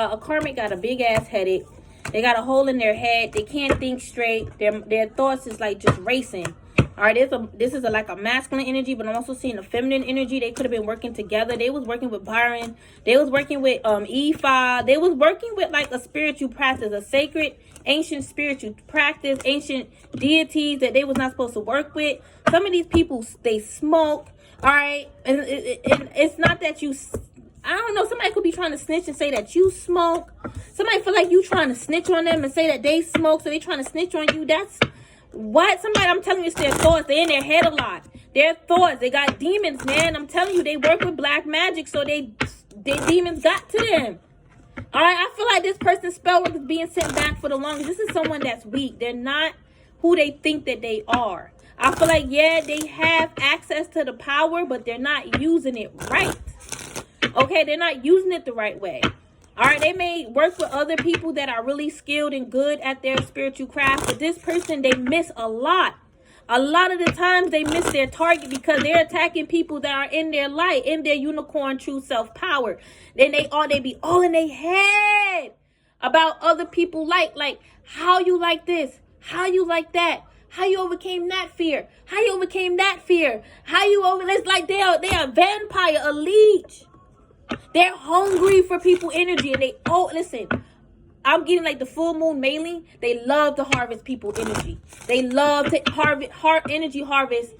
A karmic got a big ass headache. They got a hole in their head. They can't think straight. Their thoughts is like just racing. All right, this is like a masculine energy, but I'm also seeing a feminine energy. They could have been working together. They was working with Byron. They was working with Epha. They was working with like a spiritual practice, a sacred, ancient spiritual practice, ancient deities that they was not supposed to work with. Some of these people, they smoke. All right, and it's not that you. I don't know. Somebody could be trying to snitch and say that you smoke. Somebody feel like you trying to snitch on them and say that they smoke, so they trying to snitch on you. That's what somebody. I'm telling you, it's their thoughts. They're in their head a lot. Their thoughts. They got demons, man. I'm telling you, they work with black magic, so their demons got to them. All right. I feel like this person's spell work is being sent back for the longest. This is someone that's weak. They're not who they think that they are. I feel like, yeah, they have access to the power, but they're not using it right. Okay, they're not using it the right way. All right, they may work with other people that are really skilled and good at their spiritual craft, but this person, they miss a lot. A lot of the times they miss their target because they're attacking people that are in their light, in their unicorn true self power. Then they be all in their head about other people like how you like this, how you like that. How you overcame that fear? How you overcame that fear? How you it's like they are a vampire, a leech. They're hungry for people energy, and listen. I'm getting like the full moon mailing. They love to harvest people energy. They love to energy harvest,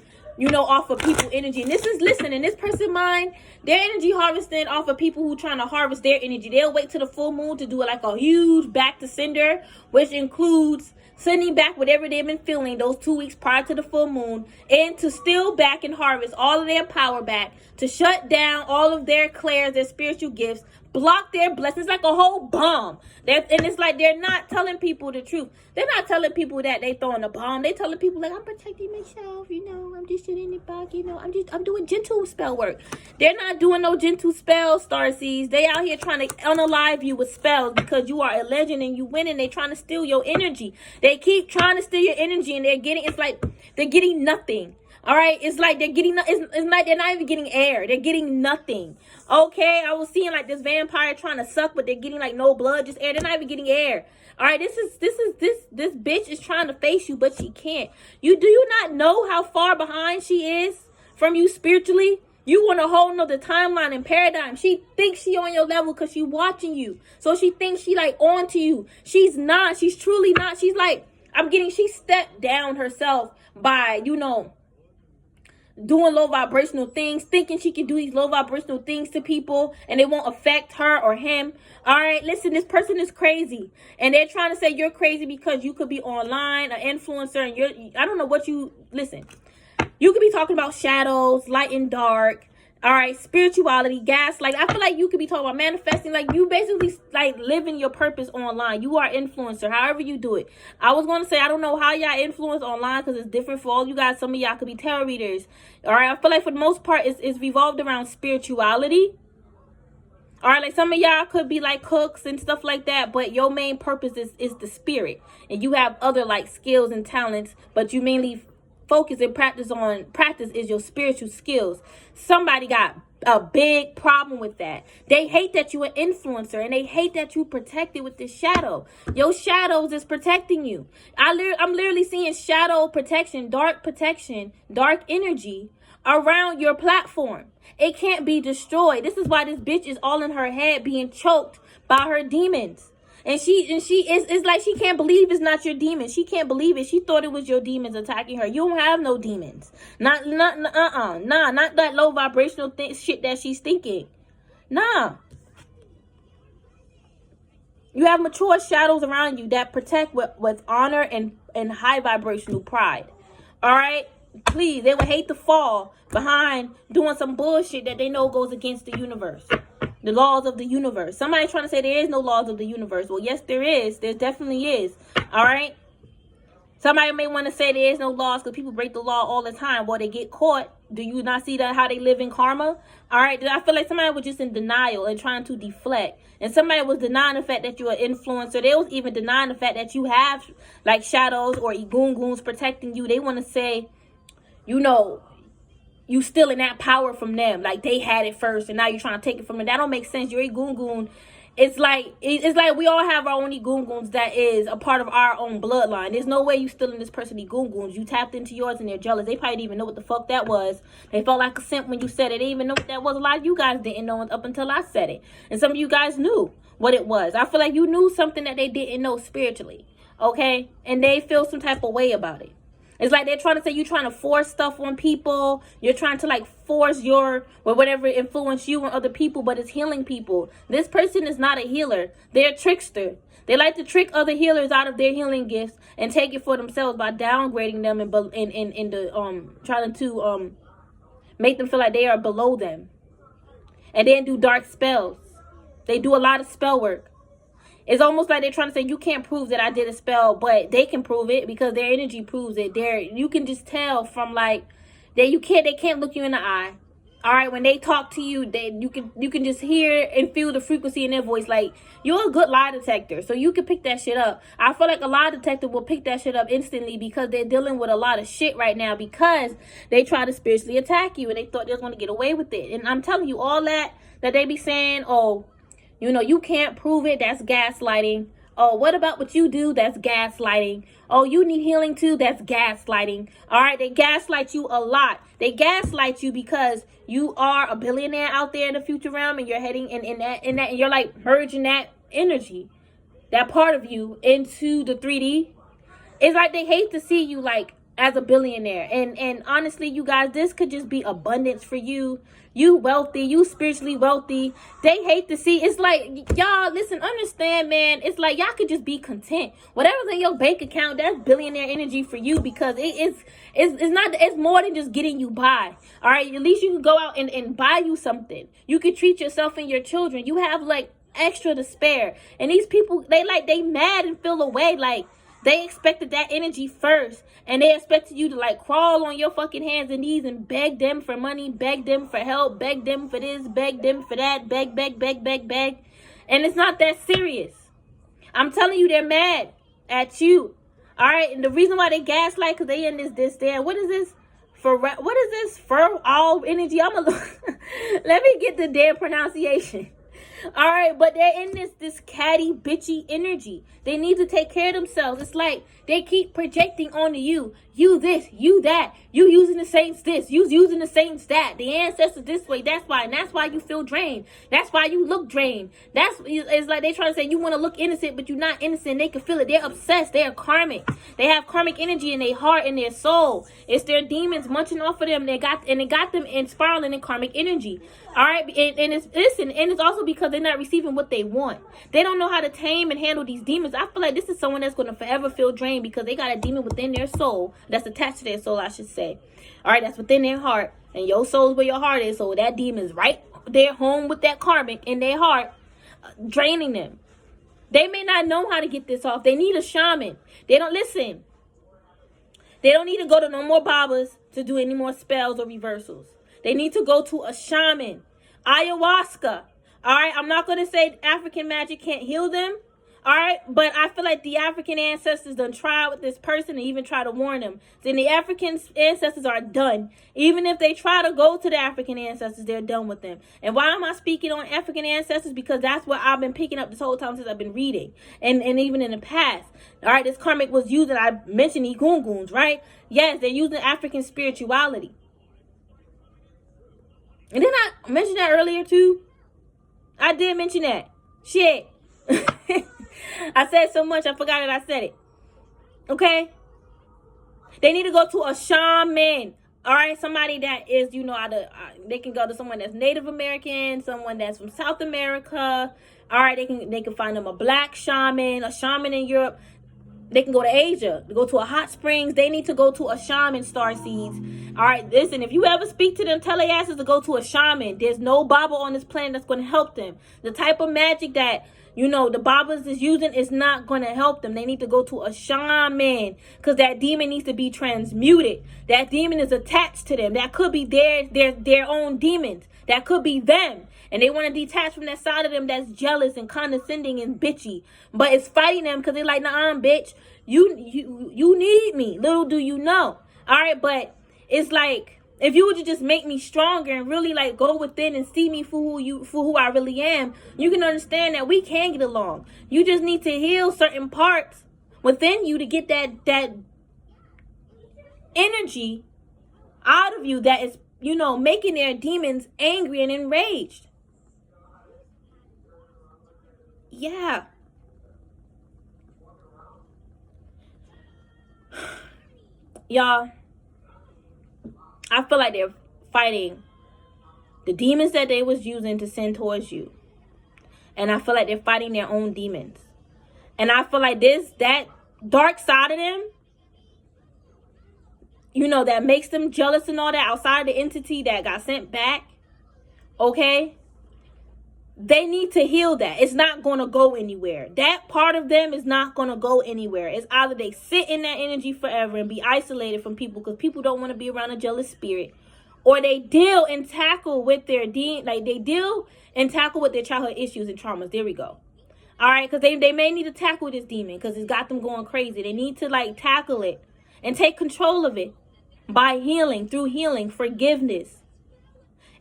off of people energy. And in this person's mind, their energy harvesting off of people who trying to harvest their energy. They'll wait till the full moon to do it like a huge back to sender, which includes sending back whatever they've been feeling those 2 weeks prior to the full moon, and to still back and harvest all of their power back, to shut down all of their clairs, their spiritual gifts, block their blessings like a whole bomb. And it's like they're not telling people the truth. They're not telling people that they throwing a bomb. They telling people like, I'm protecting myself, I'm just sitting in the back, I'm doing gentle spell work. They're not doing no gentle spells, Starseeds. They out here trying to unalive you with spells because you are a legend and you winning. They trying to steal your energy. They keep trying to steal your energy, and they're getting nothing. All right, it's like they're getting, they're not even getting air. They're getting nothing. Okay, I was seeing like this vampire trying to suck, but they're getting like no blood, just air. They're not even getting air. All right, this bitch is trying to face you, but she can't. Do you not know how far behind she is from you spiritually? You want a whole nother timeline and paradigm. She thinks she on your level because she watching you. So she thinks she like on to you. She's not. She's truly not. She's like, she stepped down herself by, doing low vibrational things, thinking she can do these low vibrational things to people and it won't affect her or him. All right, listen, this person is crazy, and they're trying to say you're crazy because you could be online, an influencer, and I don't know what listen. You could be talking about shadows, light and dark. All right, spirituality, gaslight. I feel like you could be talking about manifesting. Like, you basically like living your purpose online. You are influencer, however you do it. I was going to say, I don't know how y'all influence online because it's different for all you guys. Some of y'all could be tarot readers. All right, I feel like for the most part, it's revolved around spirituality. All right, like some of y'all could be like cooks and stuff like that, but your main purpose is the spirit. And you have other like skills and talents, but you mainly focus and practice is your spiritual skills. Somebody got a big problem with that. They hate that you're an influencer, and they hate that you protected with this shadow. Your shadows is protecting you. I'm literally seeing shadow protection, dark energy around your platform. It can't be destroyed. This is why this bitch is all in her head being choked by her demons. And it's like she can't believe it's not your demons. She can't believe it. She thought it was your demons attacking her. You don't have no demons. Not that low vibrational shit that she's thinking. Nah. You have mature shadows around you that protect with honor and high vibrational pride. All right? Please, they would hate to fall behind doing some bullshit that they know goes against the universe. The laws of the universe. Somebody trying to say there is no laws of the universe. Well, yes, there is. There definitely is. All right? Somebody may want to say there is no laws because people break the law all the time. Well, they get caught. Do you not see that how they live in karma? All right? I feel like somebody was just in denial and trying to deflect. And somebody was denying the fact that you're an influencer. They was even denying the fact that you have like shadows or egunguns protecting you. They want to say, you stealing that power from them. Like they had it first and now you're trying to take it from them. That don't make sense. Your egungun it's like we all have our own egunguns that is a part of our own bloodline. There's no way you stealing this person egunguns. You tapped into yours and they're jealous. They probably didn't even know what the fuck that was. They felt like a simp when you said it. They didn't even know what that was. A lot of you guys didn't know up until I said it. And some of you guys knew what it was. I feel like you knew something that they didn't know spiritually. Okay? And they feel some type of way about it. It's like they're trying to say you're trying to force stuff on people. You're trying to like force your, or whatever influence you on other people, but it's healing people. This person is not a healer. They're a trickster. They like to trick other healers out of their healing gifts and take it for themselves by downgrading them and trying to make them feel like they are below them. And then do dark spells. They do a lot of spell work. It's almost like they're trying to say you can't prove that I did a spell, but they can prove it because their energy proves it. You can just tell from like they can't look you in the eye. All right, when they talk to you, you can just hear and feel the frequency in their voice. Like, you're a good lie detector, so you can pick that shit up. I feel like a lie detector will pick that shit up instantly because they're dealing with a lot of shit right now because they try to spiritually attack you and they thought they was going to get away with it. And I'm telling you, all that they be saying, oh, you know, you can't prove it. That's gaslighting. Oh, what about what you do? That's gaslighting. Oh, you need healing too? That's gaslighting. All right, they gaslight you a lot. They gaslight you because you are a billionaire out there in the future realm and you're heading in that and you're like merging that energy, that part of you into the 3D. It's like they hate to see you like as a billionaire. And honestly, you guys, this could just be abundance for you. You wealthy, you spiritually wealthy. They hate to see. It's like, y'all, listen, understand, man. It's like y'all could just be content. Whatever's in your bank account, that's billionaire energy for you because it's more than just getting you by. All right, at least you can go out and buy you something. You could treat yourself and your children. You have like extra to spare. And these people, they mad and feel away like they expected that energy first. And they expected you to like crawl on your fucking hands and knees and beg them for money, beg them for help, beg them for this, beg them for that, beg. And it's not that serious. I'm telling you, they're mad at you. All right. And the reason why they gaslight, because they in this there. What is this? What is this? For all energy? I'm gonna let me get the damn pronunciation. All right, but they're in this catty, bitchy energy. They need to take care of themselves. It's like they keep projecting onto you. You this, you that. You using the saints this. You using the saints that. The ancestors this way. That's why. And that's why you feel drained. That's why you look drained. It's like they trying to say you want to look innocent, but you're not innocent. They can feel it. They're obsessed. They're karmic. They have karmic energy in their heart and their soul. It's their demons munching off of them. They got them in spiraling in karmic energy. All right, and it's also because they're not receiving what they want. They don't know how to tame and handle these demons. I feel like this is someone that's going to forever feel drained because they got a demon within their soul that's attached to their soul, I should say. All right, that's within their heart, and your soul is where your heart is. So that demon is right there, home with that karmic in their heart, draining them. They may not know how to get this off. They need a shaman. They don't listen. They don't need to go to no more babas to do any more spells or reversals. They need to go to a shaman. Ayahuasca. All right, I'm not going to say African magic can't heal them. All right, but I feel like the African ancestors done tried with this person and even try to warn them. Then the African ancestors are done. Even if they try to go to the African ancestors, they're done with them. And why am I speaking on African ancestors? Because that's what I've been picking up this whole time since I've been reading. And even in the past. All right, this karmic was using, I mentioned egunguns, right? Yes, they're using African spirituality. And then I mentioned that earlier too. I did mention that. Shit. I said so much, I forgot that I said it. Okay? They need to go to a shaman. All right? Somebody that is, you know, they can go to someone that's Native American, someone that's from South America. All right? They can find them a black shaman, a shaman in Europe. They can go to Asia, go to a hot springs. They need to go to a shaman, starseeds. All right, listen, if you ever speak to them, tell their asses to go to a shaman. There's no Baba on this planet that's going to help them. The type of magic that, you know, the Babas is using is not going to help them. They need to go to a shaman because that demon needs to be transmuted. That demon is attached to them. That could be their own demons. That could be them. And they want to detach from that side of them that's jealous and condescending and bitchy. But it's fighting them because they're like, nah, bitch, you need me. Little do you know. All right, but it's like If you would just make me stronger and really like go within and see me for who I really am, you can understand that we can get along. You just need to heal certain parts within you to get that energy out of you that is, you know, making their demons angry and enraged. Yeah. Y'all, I feel like they're fighting the demons that they was using to send towards you. And I feel like they're fighting their own demons. And I feel like that dark side of them, you know, that makes them jealous and all that outside of the entity that got sent back, okay? They need to heal that. It's not going to go anywhere. That part of them is not going to go anywhere. It's either they sit in that energy forever and be isolated from people because people don't want to be around a jealous spirit, or they deal and tackle with their childhood issues and traumas. There we go. All right, because they may need to tackle this demon because it's got them going crazy. They need to like tackle it and take control of it by healing, through healing, forgiveness.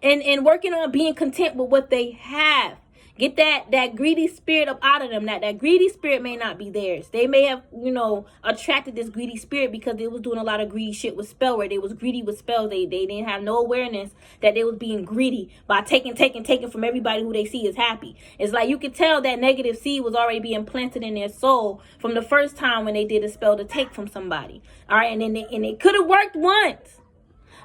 And working on being content with what they have. Get that greedy spirit up out of them. That greedy spirit may not be theirs. They may have, you know, attracted this greedy spirit because they was doing a lot of greedy shit with SPELLWORK. They was greedy with spells. They didn't have no awareness that they was being greedy by taking from everybody who they see is happy. It's like you could tell that negative seed was already being planted in their soul from the first time when they did a spell to take from somebody. All right, and it could have worked once.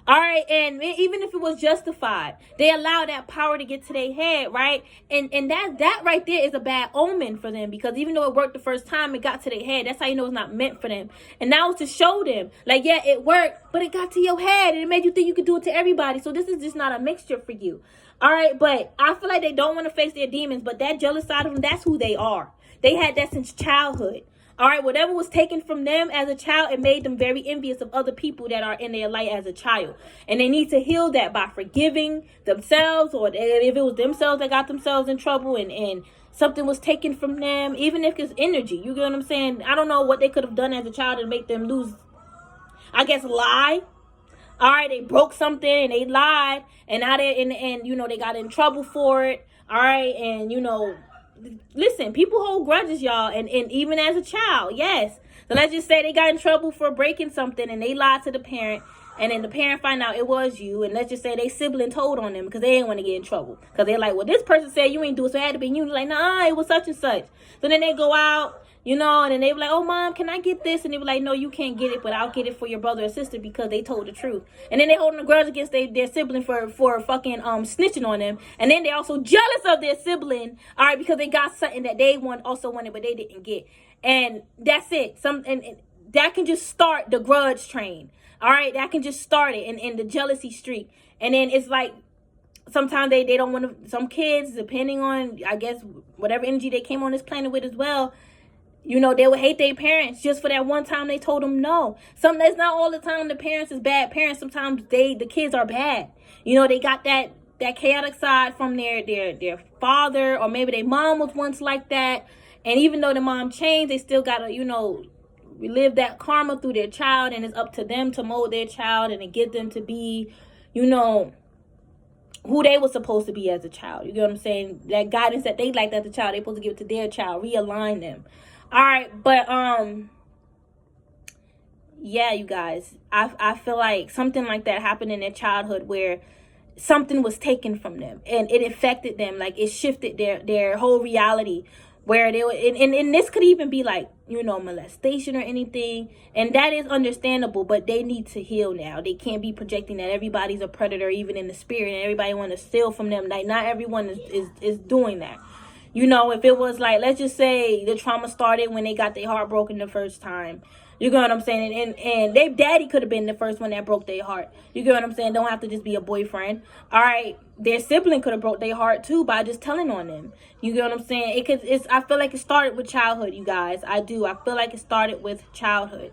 All right, and even if it was justified, they allow that power to get to their head, right? And that right there is a bad omen for them, because even though it worked the first time, it got to their head. That's how you know it's not meant for them. And now it's to show them, like, yeah, it worked, but it got to your head, and it made you think you could do it to everybody. So this is just not a mixture for you. All right, but I feel like they don't want to face their demons, but that jealous side of them, that's who they are. They had that since childhood. All right, whatever was taken from them as a child, it made them very envious of other people that are in their light as a child. And they need to heal that by forgiving themselves, or if it was themselves that got themselves in trouble and something was taken from them, even if it's energy. You get what I'm saying? I don't know what they could have done as a child to make them lose, I guess, lie. All right, they broke something and they lied, and now and you know, they got in trouble for it. All right, and you know, listen, people hold grudges, y'all, and even as a child, yes. So let's just say they got in trouble for breaking something and they lied to the parent, and then the parent find out it was you, and let's just say they sibling told on them because they didn't want to get in trouble, because they're like, well, this person said you ain't do it, so it had to be you. Like, nah, it was such and such. So then they go out, you know, and then they be like, oh, mom, can I get this? And they be like, no, you can't get it, but I'll get it for your brother or sister because they told the truth. And then they holding a grudge against their sibling for fucking snitching on them. And then they also jealous of their sibling, all right, because they got something that they also wanted, but they didn't get. And that's it. And that can just start the grudge train, all right? That can just start it, and the jealousy streak. And then it's like, sometimes they don't want to, some kids, depending on, I guess, whatever energy they came on this planet with as well, you know, they would hate their parents just for that one time they told them no. It's not all the time the parents is bad parents. Sometimes the kids are bad. You know, they got that chaotic side from their father, or maybe their mom was once like that. And even though the mom changed, they still got to, you know, relive that karma through their child. And it's up to them to mold their child and to get them to be, you know, who they were supposed to be as a child. You get what I'm saying? That guidance that they liked as a child, they're supposed to give it to their child, realign them. All right, but yeah, you guys, I feel like something like that happened in their childhood where something was taken from them and it affected them, like it shifted their whole reality, where they were, and this could even be like, you know, molestation or anything, and that is understandable, but they need to heal now. They can't be projecting that everybody's a predator, even in the spirit, and everybody want to steal from them. Like, not everyone is doing that. You know, if it was like, let's just say the trauma started when they got their heart broken the first time. You get what I'm saying? And their daddy could have been the first one that broke their heart. You get what I'm saying? Don't have to just be a boyfriend. All right. Their sibling could have broke their heart too by just telling on them. You get what I'm saying? I feel like it started with childhood, you guys. I do. I feel like it started with childhood.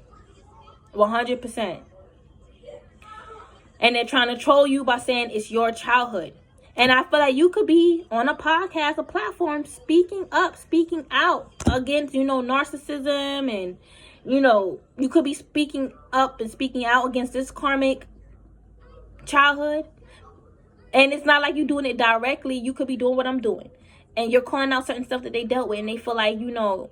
100%. And they're trying to troll you by saying it's your childhood. And I feel like you could be on a podcast, a platform, speaking up, speaking out against, you know, narcissism. And, you know, you could be speaking up and speaking out against this karmic childhood. And it's not like you doing it directly. You could be doing what I'm doing. And you're calling out certain stuff that they dealt with. And they feel like, you know,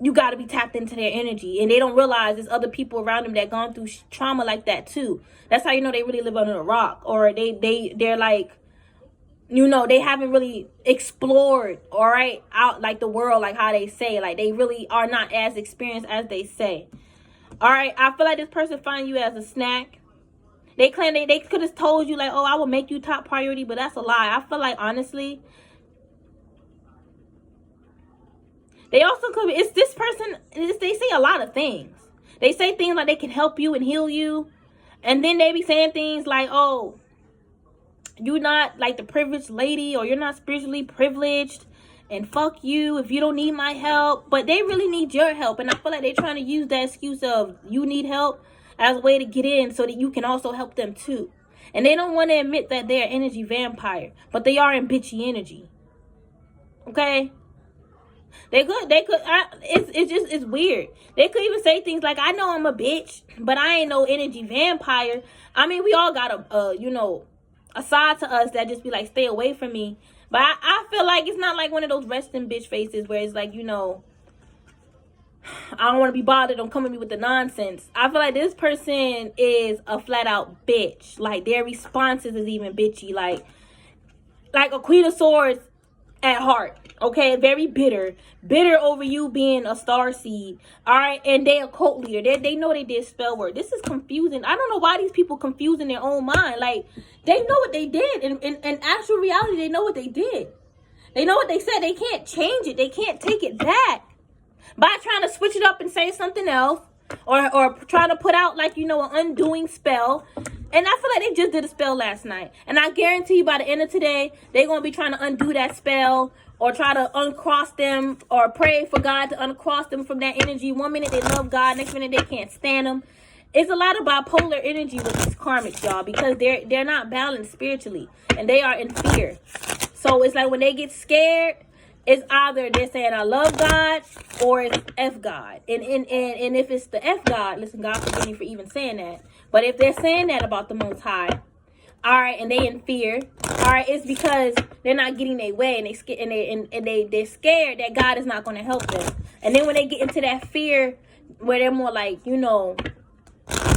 you got to be tapped into their energy. And they don't realize there's other people around them that gone through trauma like that too. That's how you know they really live under a rock. Or they're like, you know, they haven't really explored, all right, out like the world, like how they say. Like they really are not as experienced as they say. All right, I feel like this person find you as a snack. They claim they could have told you like, oh, I will make you top priority, but that's a lie. I feel like, honestly, they also could be, it's this person, they say a lot of things. They say things like they can help you and heal you. And then they be saying things like, oh, you're not like the privileged lady, or you're not spiritually privileged, and fuck you if you don't need my help. But they really need your help. And I feel like they're trying to use that excuse of you need help as a way to get in so that you can also help them too. And they don't want to admit that they're an energy vampire, but they are in bitchy energy. Okay? It's weird. They could even say things like, I know I'm a bitch, but I ain't no energy vampire. I mean, we all got a side to us that just be like, stay away from me. But I feel like it's not like one of those resting bitch faces where it's like, you know, I don't want to be bothered. Don't come at me with the nonsense. I feel like this person is a flat out bitch. Like their responses is even bitchy. Like a Queen of Swords at heart. Okay, very bitter over you being a star seed. All right, and they a cult leader. They know they did spell work. This is confusing. I don't know why these people confusing their own mind. Like they know what they did. In actual reality, they know what they did. They know what they said. They can't change it. They can't take it back by trying to switch it up and say something else, or trying to put out like, you know, an undoing spell. And I feel like they just did a spell last night, and I guarantee you by the end of today they're gonna be trying to undo that spell, or try to uncross them, or pray for God to uncross them from that energy. One minute they love God, next minute they can't stand him. It's a lot of bipolar energy with these karmics, y'all, because they're not balanced spiritually, and they are in fear. So it's like when they get scared, it's either they're saying I love God, or it's F God. And if it's the F God, listen, God forgive me for even saying that. But if they're saying that about the Most High, all right, and they in fear, all right, it's because they're not getting their way, and they're scared that God is not going to help them. And then when they get into that fear, where they're more like, you know,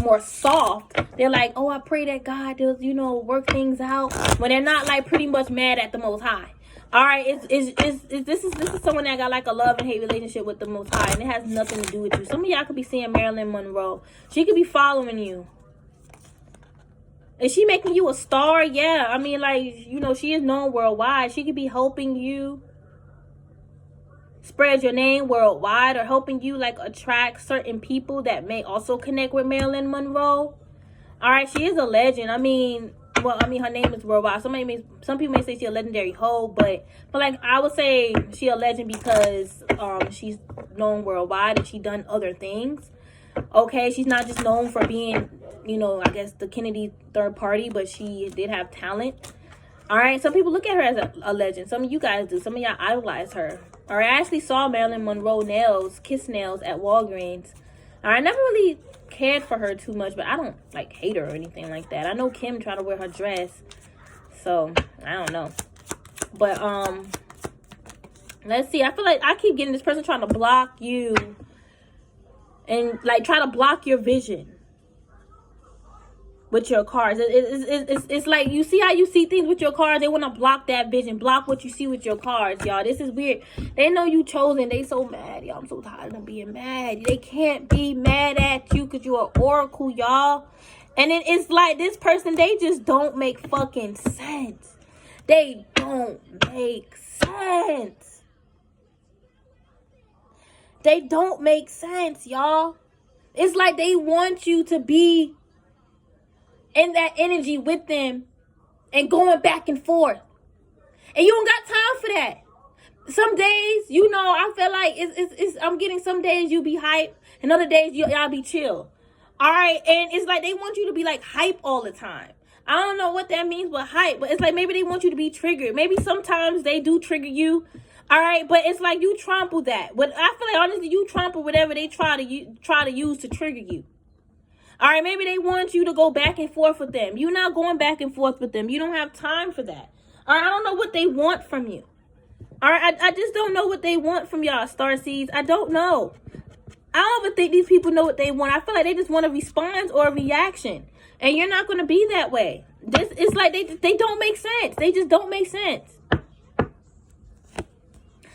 more soft, they're like, oh, I pray that God does, you know, work things out. When they're not like pretty much mad at the Most High. All right, this is someone that got like a love and hate relationship with the Most High, and it has nothing to do with you. Some of y'all could be seeing Marilyn Monroe. She could be following you. Is she making you a star? Yeah, I mean, like, you know, she is known worldwide. She could be helping you spread your name worldwide, or helping you like attract certain people that may also connect with Marilyn Monroe. All right, she is a legend. I mean, well, I mean, her name is worldwide. Some people may say she's a legendary hoe, but like I would say she a legend because she's known worldwide and she done other things. Okay, she's not just known for being, you know, I guess the Kennedy third party, but she did have talent. All right, some people look at her as a legend. Some of you guys do. Some of y'all idolize her. All right, I actually saw Marilyn Monroe nails, kiss nails at Walgreens. All right, I never really cared for her too much, but I don't like hate her or anything like that. I know Kim tried to wear her dress, so I don't know. But let's see. I feel like I keep getting this person trying to block you and like try to block your vision with your cards. It's like, you see how you see things with your cards? They want to block that vision, block what you see with your cards, y'all. This is weird. They know you chosen. They so mad, y'all. I'm so tired of them being mad. They can't be mad at you because you're an oracle, y'all. And it's like this person, they just don't make fucking sense. They don't make sense. They don't make sense, y'all. It's like they want you to be in that energy with them and going back and forth. And you don't got time for that. Some days, you know, I feel like I'm getting some days you be hype and other days y'all be chill. All right. And it's like they want you to be like hype all the time. I don't know what that means with hype, but it's like maybe they want you to be triggered. Maybe sometimes they do trigger you. All right. But it's like you trample that. But I feel like honestly, you trample whatever they try to use to trigger you. All right, maybe they want you to go back and forth with them. You're not going back and forth with them. You don't have time for that. All right, I don't know what they want from you. All right, I just don't know what they want from y'all, Starseeds. I don't know. I don't even think these people know what they want. I feel like they just want a response or a reaction. And you're not going to be that way. It's like they don't make sense. They just don't make sense.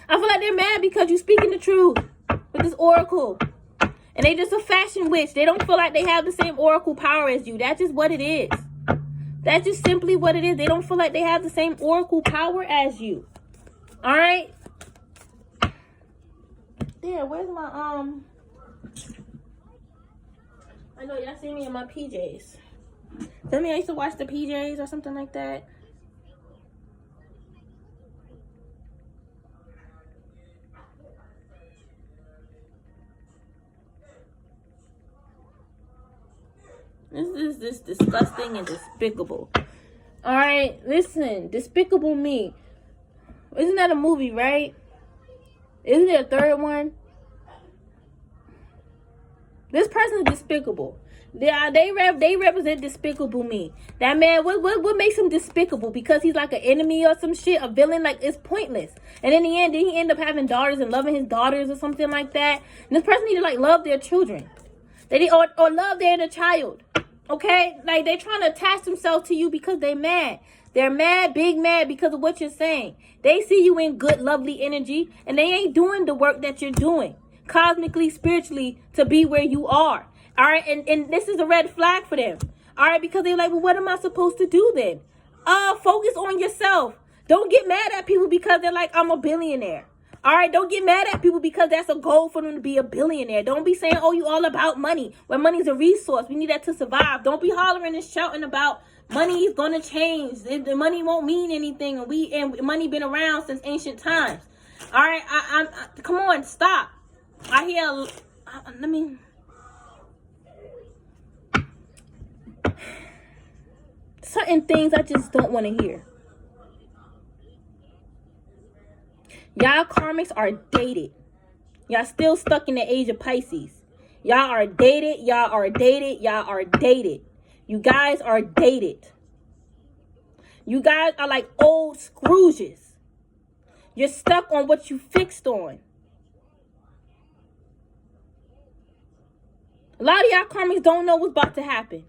I feel like they're mad because you're speaking the truth with this oracle. And they just a fashion witch. They don't feel like they have the same oracle power as you. That's just what it is. That's just simply what it is. They don't feel like they have the same oracle power as you. All right? There, where's my, I know y'all see me in my PJs. Tell me I used to watch the PJs or something like that. This is disgusting and despicable. All right, listen, Despicable Me. Isn't that a movie, right? Isn't there a third one? This person is despicable. They represent Despicable Me. That man, what makes him despicable? Because he's like an enemy or some shit, a villain. Like, it's pointless. And in the end, did he end up having daughters and loving his daughters or something like that? And this person need to like love their children. Or love their inner child. Okay? Like, they're trying to attach themselves to you because they're mad. They're mad, big mad because of what you're saying. They see you in good, lovely energy, and they ain't doing the work that you're doing, cosmically, spiritually, to be where you are. All right? And this is a red flag for them. All right? Because they're like, well, what am I supposed to do then? Focus on yourself. Don't get mad at people because they're like, I'm a billionaire. All right, don't get mad at people because that's a goal for them to be a billionaire. Don't be saying, oh, you all about money, when money's a resource. We need that to survive. Don't be hollering and shouting about money is going to change. The money won't mean anything. And money been around since ancient times. All right, come on, stop. I hear, let me. Certain things I just don't want to hear. Y'all karmics are dated. Y'all still stuck in the age of Pisces. Y'all are dated. Y'all are dated. Y'all are dated. You guys are dated. You guys are like old Scrooges. You're stuck on what you fixed on. A lot of y'all karmics don't know what's about to happen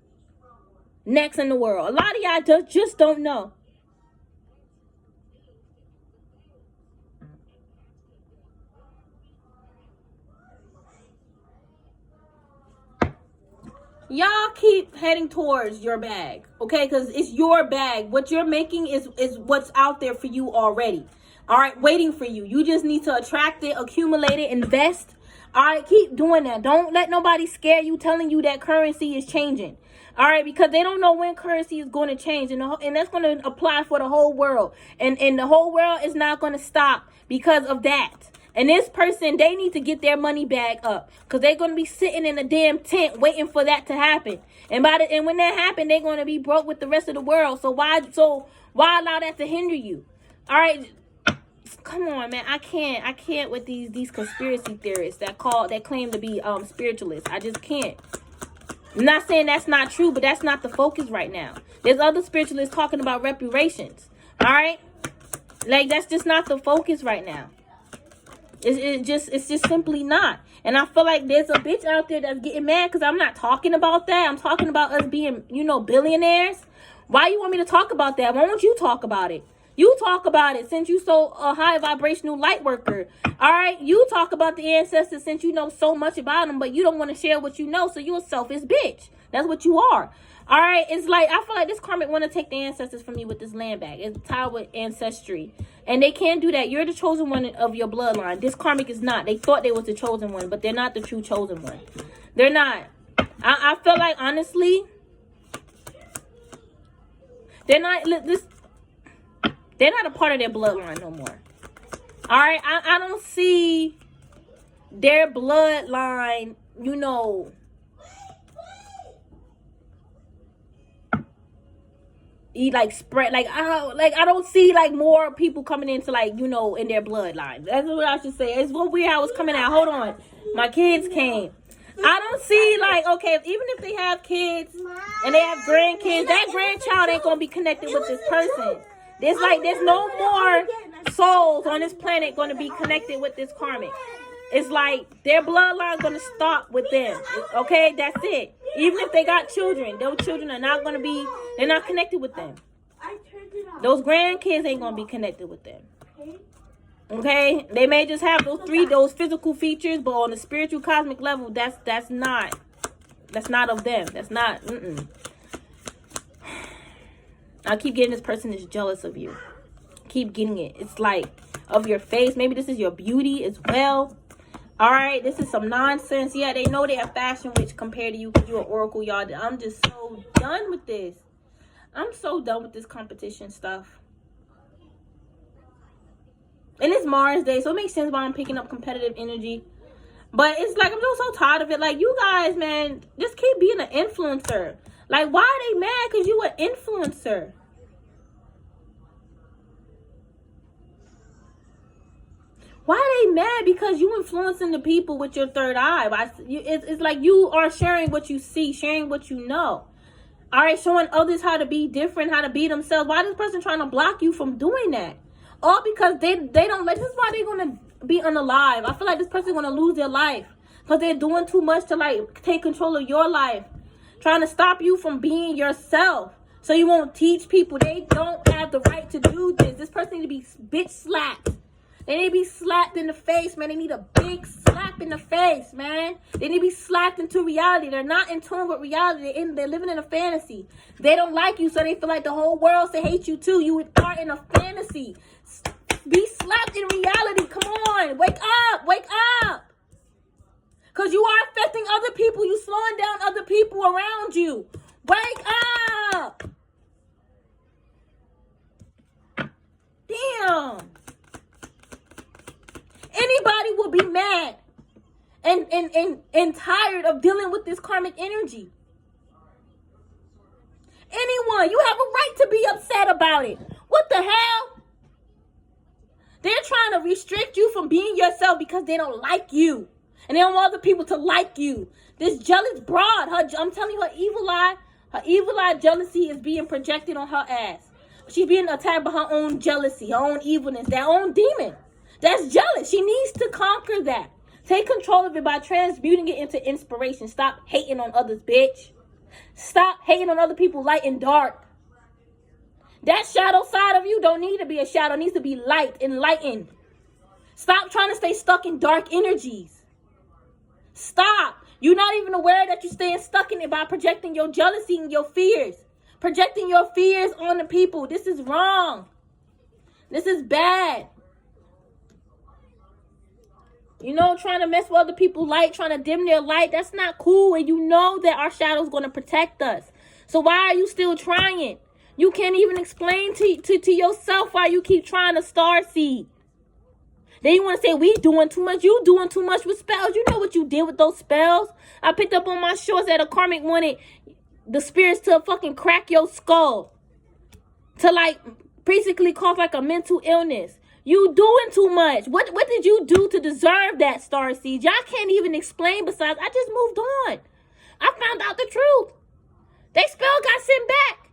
next in the world. A lot of y'all just don't know. Y'all keep heading towards your bag, okay? Because it's your bag. What you're making is what's out there for you already. All right, waiting for you. You just need to attract it, accumulate it, invest. All right, keep doing that. Don't let nobody scare you telling you that currency is changing. All right, because they don't know when currency is going to change. And that's going to apply for the whole world. And the whole world is not going to stop because of that. And this person, they need to get their money bag up. Because they're going to be sitting in a damn tent waiting for that to happen. And when that happens, they're going to be broke with the rest of the world. So why allow that to hinder you? All right. Come on, man. I can't with these conspiracy theorists that claim to be spiritualists. I just can't. I'm not saying that's not true, but that's not the focus right now. There's other spiritualists talking about reparations. All right? Like, that's just not the focus right now. It's just simply not. And I feel like there's a bitch out there that's getting mad because I'm not talking about that. I'm talking about us being, billionaires. Why you want me to talk about that? Why don't you talk about it? You talk about it since you so a high vibrational light worker. All right? You talk about the ancestors since you know so much about them, but you don't want to share what you know, so you're a selfish bitch. That's what you are. All right? It's like, I feel like this karmic want to take the ancestors from you with this land bag. It's tied with ancestry. And they can't do that. You're the chosen one of your bloodline. This karmic is not. They thought they was the chosen one, but they're not the true chosen one. They're not. I feel like, honestly, they're not a part of their bloodline no more. All right? I don't see their bloodline, spread, I don't see more people coming into in their bloodline. That's what I should say. It's what weird how it's coming out. Hold on, my kids came. I don't see, like, okay, even if they have kids and they have grandkids, that grandchild ain't gonna be connected with this person. There's no more souls on this planet gonna be connected with this karmic. It's like their bloodline gonna stop with them. Okay, that's it. Even if they got children, those children are not gonna be, they're not connected with them. Those grandkids ain't gonna be connected with them. Okay, they may just have those physical features, but on the spiritual cosmic level, that's not of them. That's not. I keep getting this person is jealous of you. Keep getting it. It's like of your face. Maybe this is your beauty as well. All right, this is some nonsense. Yeah, they know they're a fashion witch compared to you because you're an oracle, y'all. I'm just so done with this. I'm so done with this competition stuff. And it's Mars Day, so it makes sense why I'm picking up competitive energy. But it's like, I'm just so tired of it. Like, you guys, man, just keep being an influencer. Like, why are they mad because you an influencer? Why are they mad because you influencing the people with your third eye? It's like you are sharing what you see, sharing what you know. All right, showing others how to be different, how to be themselves. Why is this person trying to block you from doing that? All because they don't let. This is why they're gonna be unalive. I feel like this person's gonna lose their life because they're doing too much to like take control of your life, trying to stop you from being yourself. So you won't teach people. They don't have the right to do this. This person need to be bitch slapped. They need to be slapped in the face, man. They need a big slap in the face, man. They need to be slapped into reality. They're not in tune with reality. They're living in a fantasy. They don't like you, so they feel like the whole world should hate you too. You are in a fantasy. Be slapped in reality. Come on. Wake up. Wake up. Because you are affecting other people. You slowing down other people around you. Wake up. Damn. Anybody will be mad and tired of dealing with this karmic energy. Anyone, you have a right to be upset about it. What the hell? They're trying to restrict you from being yourself because they don't like you. And they don't want other people to like you. This jealous broad, I'm telling you, her evil eye jealousy is being projected on her ass. She's being attacked by her own jealousy, her own evilness, their own demon. That's jealous. She needs to conquer that. Take control of it by transmuting it into inspiration. Stop hating on others, bitch. Stop hating on other people, light and dark. That shadow side of you don't need to be a shadow. It needs to be light, enlightened. Stop trying to stay stuck in dark energies. Stop. You're not even aware that you're staying stuck in it by projecting your jealousy and your fears. Projecting your fears on the people. This is wrong. This is bad. You know, trying to mess with other people's light, trying to dim their light, that's not cool. And you know that our shadow is going to protect us. So why are you still trying? You can't even explain to yourself why you keep trying to starseed. Then you want to say, we doing too much. You doing too much with spells. You know what you did with those spells. I picked up on my shorts that a karmic wanted the spirits to fucking crack your skull. To like basically cause like a mental illness. You doing too much. What did you do to deserve that, starseed? Y'all can't even explain besides, I just moved on. I found out the truth. They spell got sent back.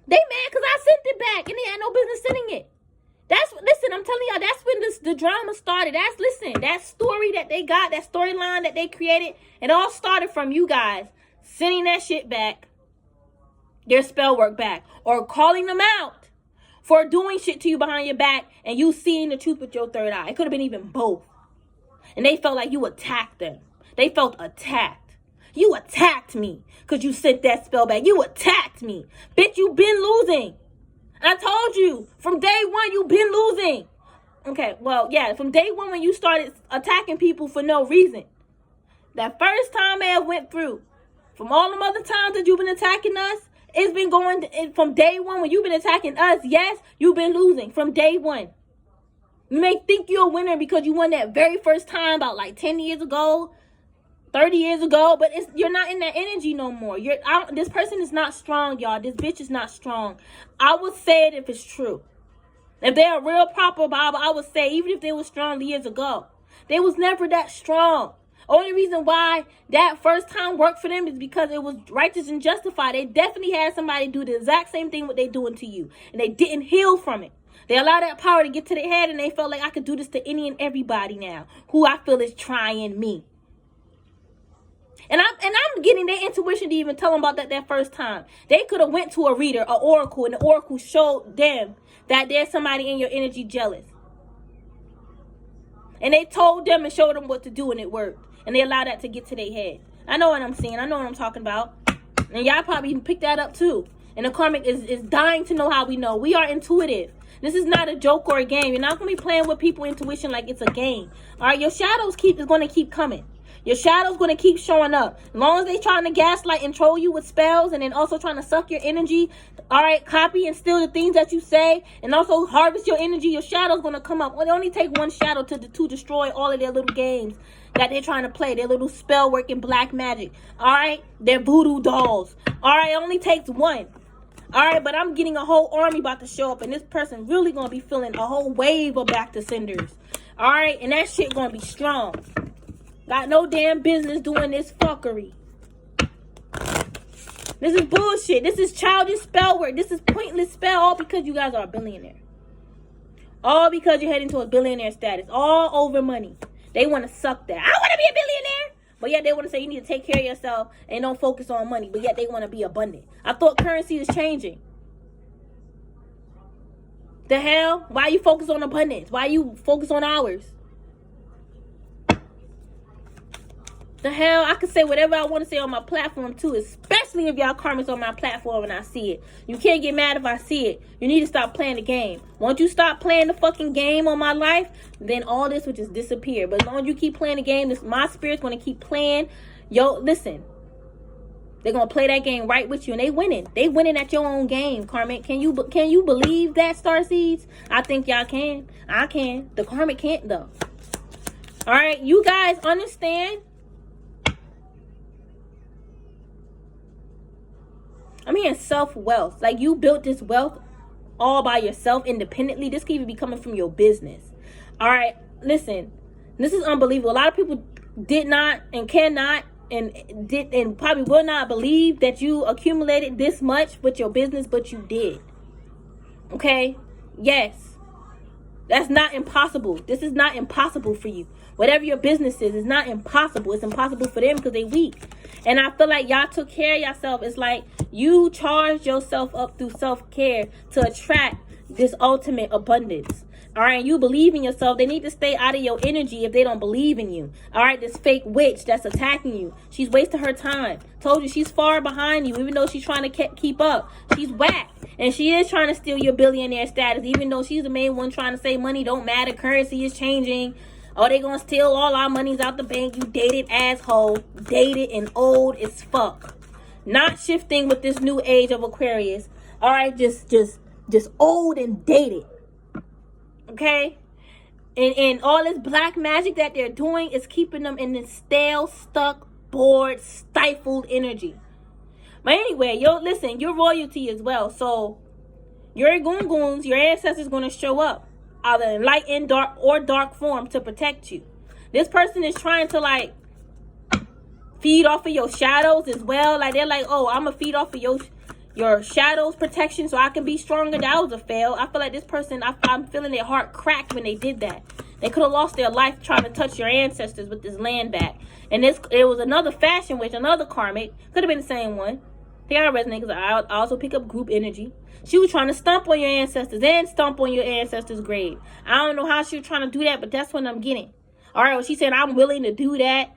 They mad because I sent it back and they had no business sending it. Listen, I'm telling y'all, that's when the drama started. That story that they got, that storyline that they created, it all started from you guys sending that shit back, their spell work back, or calling them out for doing shit to you behind your back and you seeing the truth with your third eye. It could have been even both. And they felt like you attacked them. They felt attacked. You attacked me because you sent that spell back. You attacked me. Bitch, you been losing. I told you from day one you been losing. Okay, well, yeah, from day one when you started attacking people for no reason. That first time I went through. From all them other times that you've been attacking us, it's been going from day one when you've been attacking us. Yes, you've been losing from day one. You may think you're a winner because you won that very first time about like 10 years ago, 30 years ago, but you're not in that energy no more. This person is not strong, y'all. This bitch is not strong. I would say it if it's true. If they're a real proper Bible, I would say even if they were strong years ago, they was never that strong. Only reason why that first time worked for them is because it was righteous and justified. They definitely had somebody do the exact same thing what they doing to you, and they didn't heal from it. They allowed that power to get to their head, and they felt like I could do this to any and everybody now who I feel is trying me. And I'm getting their intuition to even tell them about that first time. They could have went to a reader, an oracle, and the oracle showed them that there's somebody in your energy jealous. And they told them and showed them what to do, and it worked. And they allowed that to get to their head. I know what I'm seeing. I know what I'm talking about. And y'all probably even picked that up too. And the karmic is dying to know how we know. We are intuitive. This is not a joke or a game. You're not going to be playing with people's intuition like it's a game. All right, your shadows is going to keep coming. Your shadow's going to keep showing up. As long as they trying to gaslight and troll you with spells, and then also trying to suck your energy, all right, copy and steal the things that you say, and also harvest your energy, your shadow's going to come up. Well, they only take one shadow to destroy all of their little games that they're trying to play, their little spell work and black magic. All right, their voodoo dolls. All right, it only takes one. All right, but I'm getting a whole army about to show up, and this person really going to be feeling a whole wave of back to senders. All right, and that shit going to be strong. Got no damn business doing this fuckery. This is bullshit. This is childish spell work. This is pointless spell, all because you guys are a billionaire. All because you're heading towards billionaire status. All over money. They want to suck that. I want to be a billionaire. But yet they want to say you need to take care of yourself and don't focus on money. But yet they want to be abundant. I thought currency is changing. The hell? Why you focus on abundance? Why you focus on hours? The hell, I can say whatever I want to say on my platform too, especially if y'all karmics on my platform and I see it. You can't get mad if I see it. You need to stop playing the game. Once you stop playing the fucking game on my life, then all this will just disappear. But as long as you keep playing the game, my spirit's going to keep playing. Yo, listen. They're going to play that game right with you, and they winning. They winning at your own game, karmic. Can you believe that, Starseeds? I think y'all can. I can. The karmic can't, though. All right, you guys understand? I'm hearing self-wealth. Like, you built this wealth all by yourself independently. This can even be coming from your business. All right, listen. This is unbelievable. A lot of people did not and cannot and probably will not believe that you accumulated this much with your business, but you did. Okay? Yes. That's not impossible. This is not impossible for you. Whatever your business is, it's not impossible. It's impossible for them because they weak. And I feel like y'all took care of yourself. It's like you charged yourself up through self-care to attract this ultimate abundance. All right, you believe in yourself. They need to stay out of your energy if they don't believe in you. All right, this fake witch that's attacking you. She's wasting her time. Told you she's far behind you, even though she's trying to keep up. She's whack. And she is trying to steal your billionaire status, even though she's the main one trying to say money don't matter. Currency is changing. Oh, they gonna steal all our monies out the bank. You dated asshole. Dated and old as fuck. Not shifting with this new age of Aquarius. All right, just old and dated. Okay? And all this black magic that they're doing is keeping them in this stale, stuck, bored, stifled energy. But anyway, listen, you're royalty as well. So your goons, your ancestors going to show up. Either in light and dark form to protect you. This person is trying to like feed off of your shadows as well. Like they're like, oh, I'm gonna feed off of your shadows protection so I can be stronger. That was a fail. I feel like this person, I'm feeling their heart cracked when they did that. They could have lost their life trying to touch your ancestors with this land back. And it was another fashion witch, another karmic. Could have been the same one. I think I resonate because I also pick up group energy. She was trying to stomp on your ancestors and stomp on your ancestors' grave. I don't know how she was trying to do that, but that's what I'm getting. All right, well, she said, I'm willing to do that.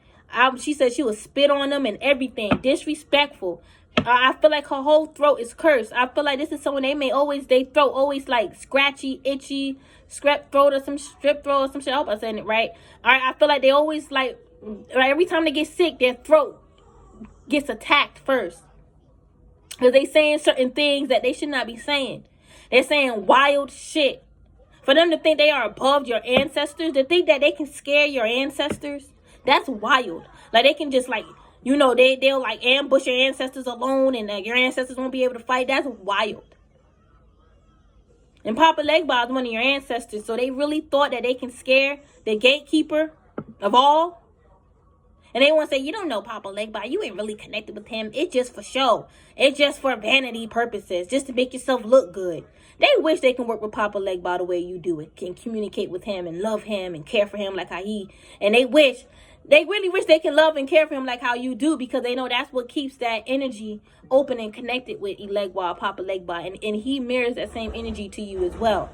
She said she would spit on them and everything. Disrespectful. I feel like her whole throat is cursed. I feel like this is someone they throat always like scratchy, itchy, strep throat or some strip throat or some shit. I hope I'm saying it right. All right, I feel like they always like every time they get sick, their throat gets attacked first. Because they saying certain things that they should not be saying. They're saying wild shit. For them to think they are above your ancestors, to think that they can scare your ancestors, that's wild. Like they can just like, they'll like ambush your ancestors alone and your ancestors won't be able to fight. That's wild. And Papa Legba is one of your ancestors. So they really thought that they can scare the gatekeeper of all. And they want to say, you don't know Papa Legba. You ain't really connected with him. It's just for show. It's just for vanity purposes. Just to make yourself look good. They wish they can work with Papa Legba the way you do it. Can communicate with him and love him and care for him like how he. And they really wish they can love and care for him like how you do. Because they know that's what keeps that energy open and connected with Elegba, Papa Legba. And he mirrors that same energy to you as well.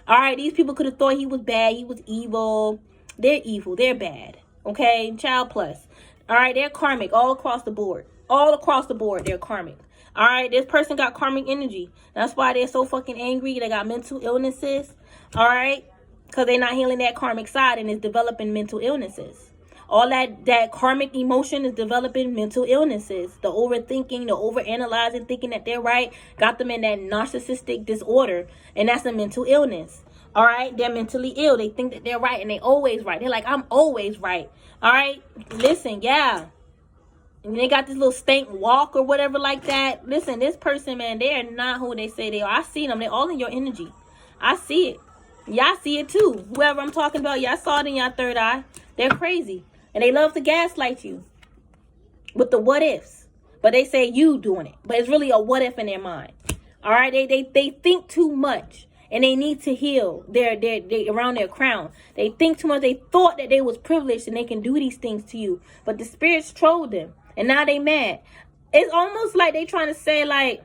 Alright, these people could have thought he was bad. He was evil. They're evil. They're bad. Okay, child plus. All right, they're karmic all across the board. All across the board, they're karmic. All right, this person got karmic energy. That's why they're so fucking angry. They got mental illnesses. All right, because they're not healing that karmic side and it's developing mental illnesses. All that karmic emotion is developing mental illnesses. The overthinking, the overanalyzing, thinking that they're right, got them in that narcissistic disorder, and that's a mental illness. All right, they're mentally ill. They think that they're right and they always right. They're like, I'm always right. All right, listen, yeah. And they got this little stank walk or whatever like that. Listen, this person, man, they are not who they say they are. I see them. They're all in your energy. I see it. Y'all see it too. Whoever I'm talking about, y'all saw it in your third eye. They're crazy. And they love to gaslight you with the what ifs. But they say you doing it. But it's really a what if in their mind. All right, they think too much. And they need to heal they around their crown. They think too much. They thought that they was privileged and they can do these things to you. But the spirits trolled them. And now they mad. It's almost like they trying to say like,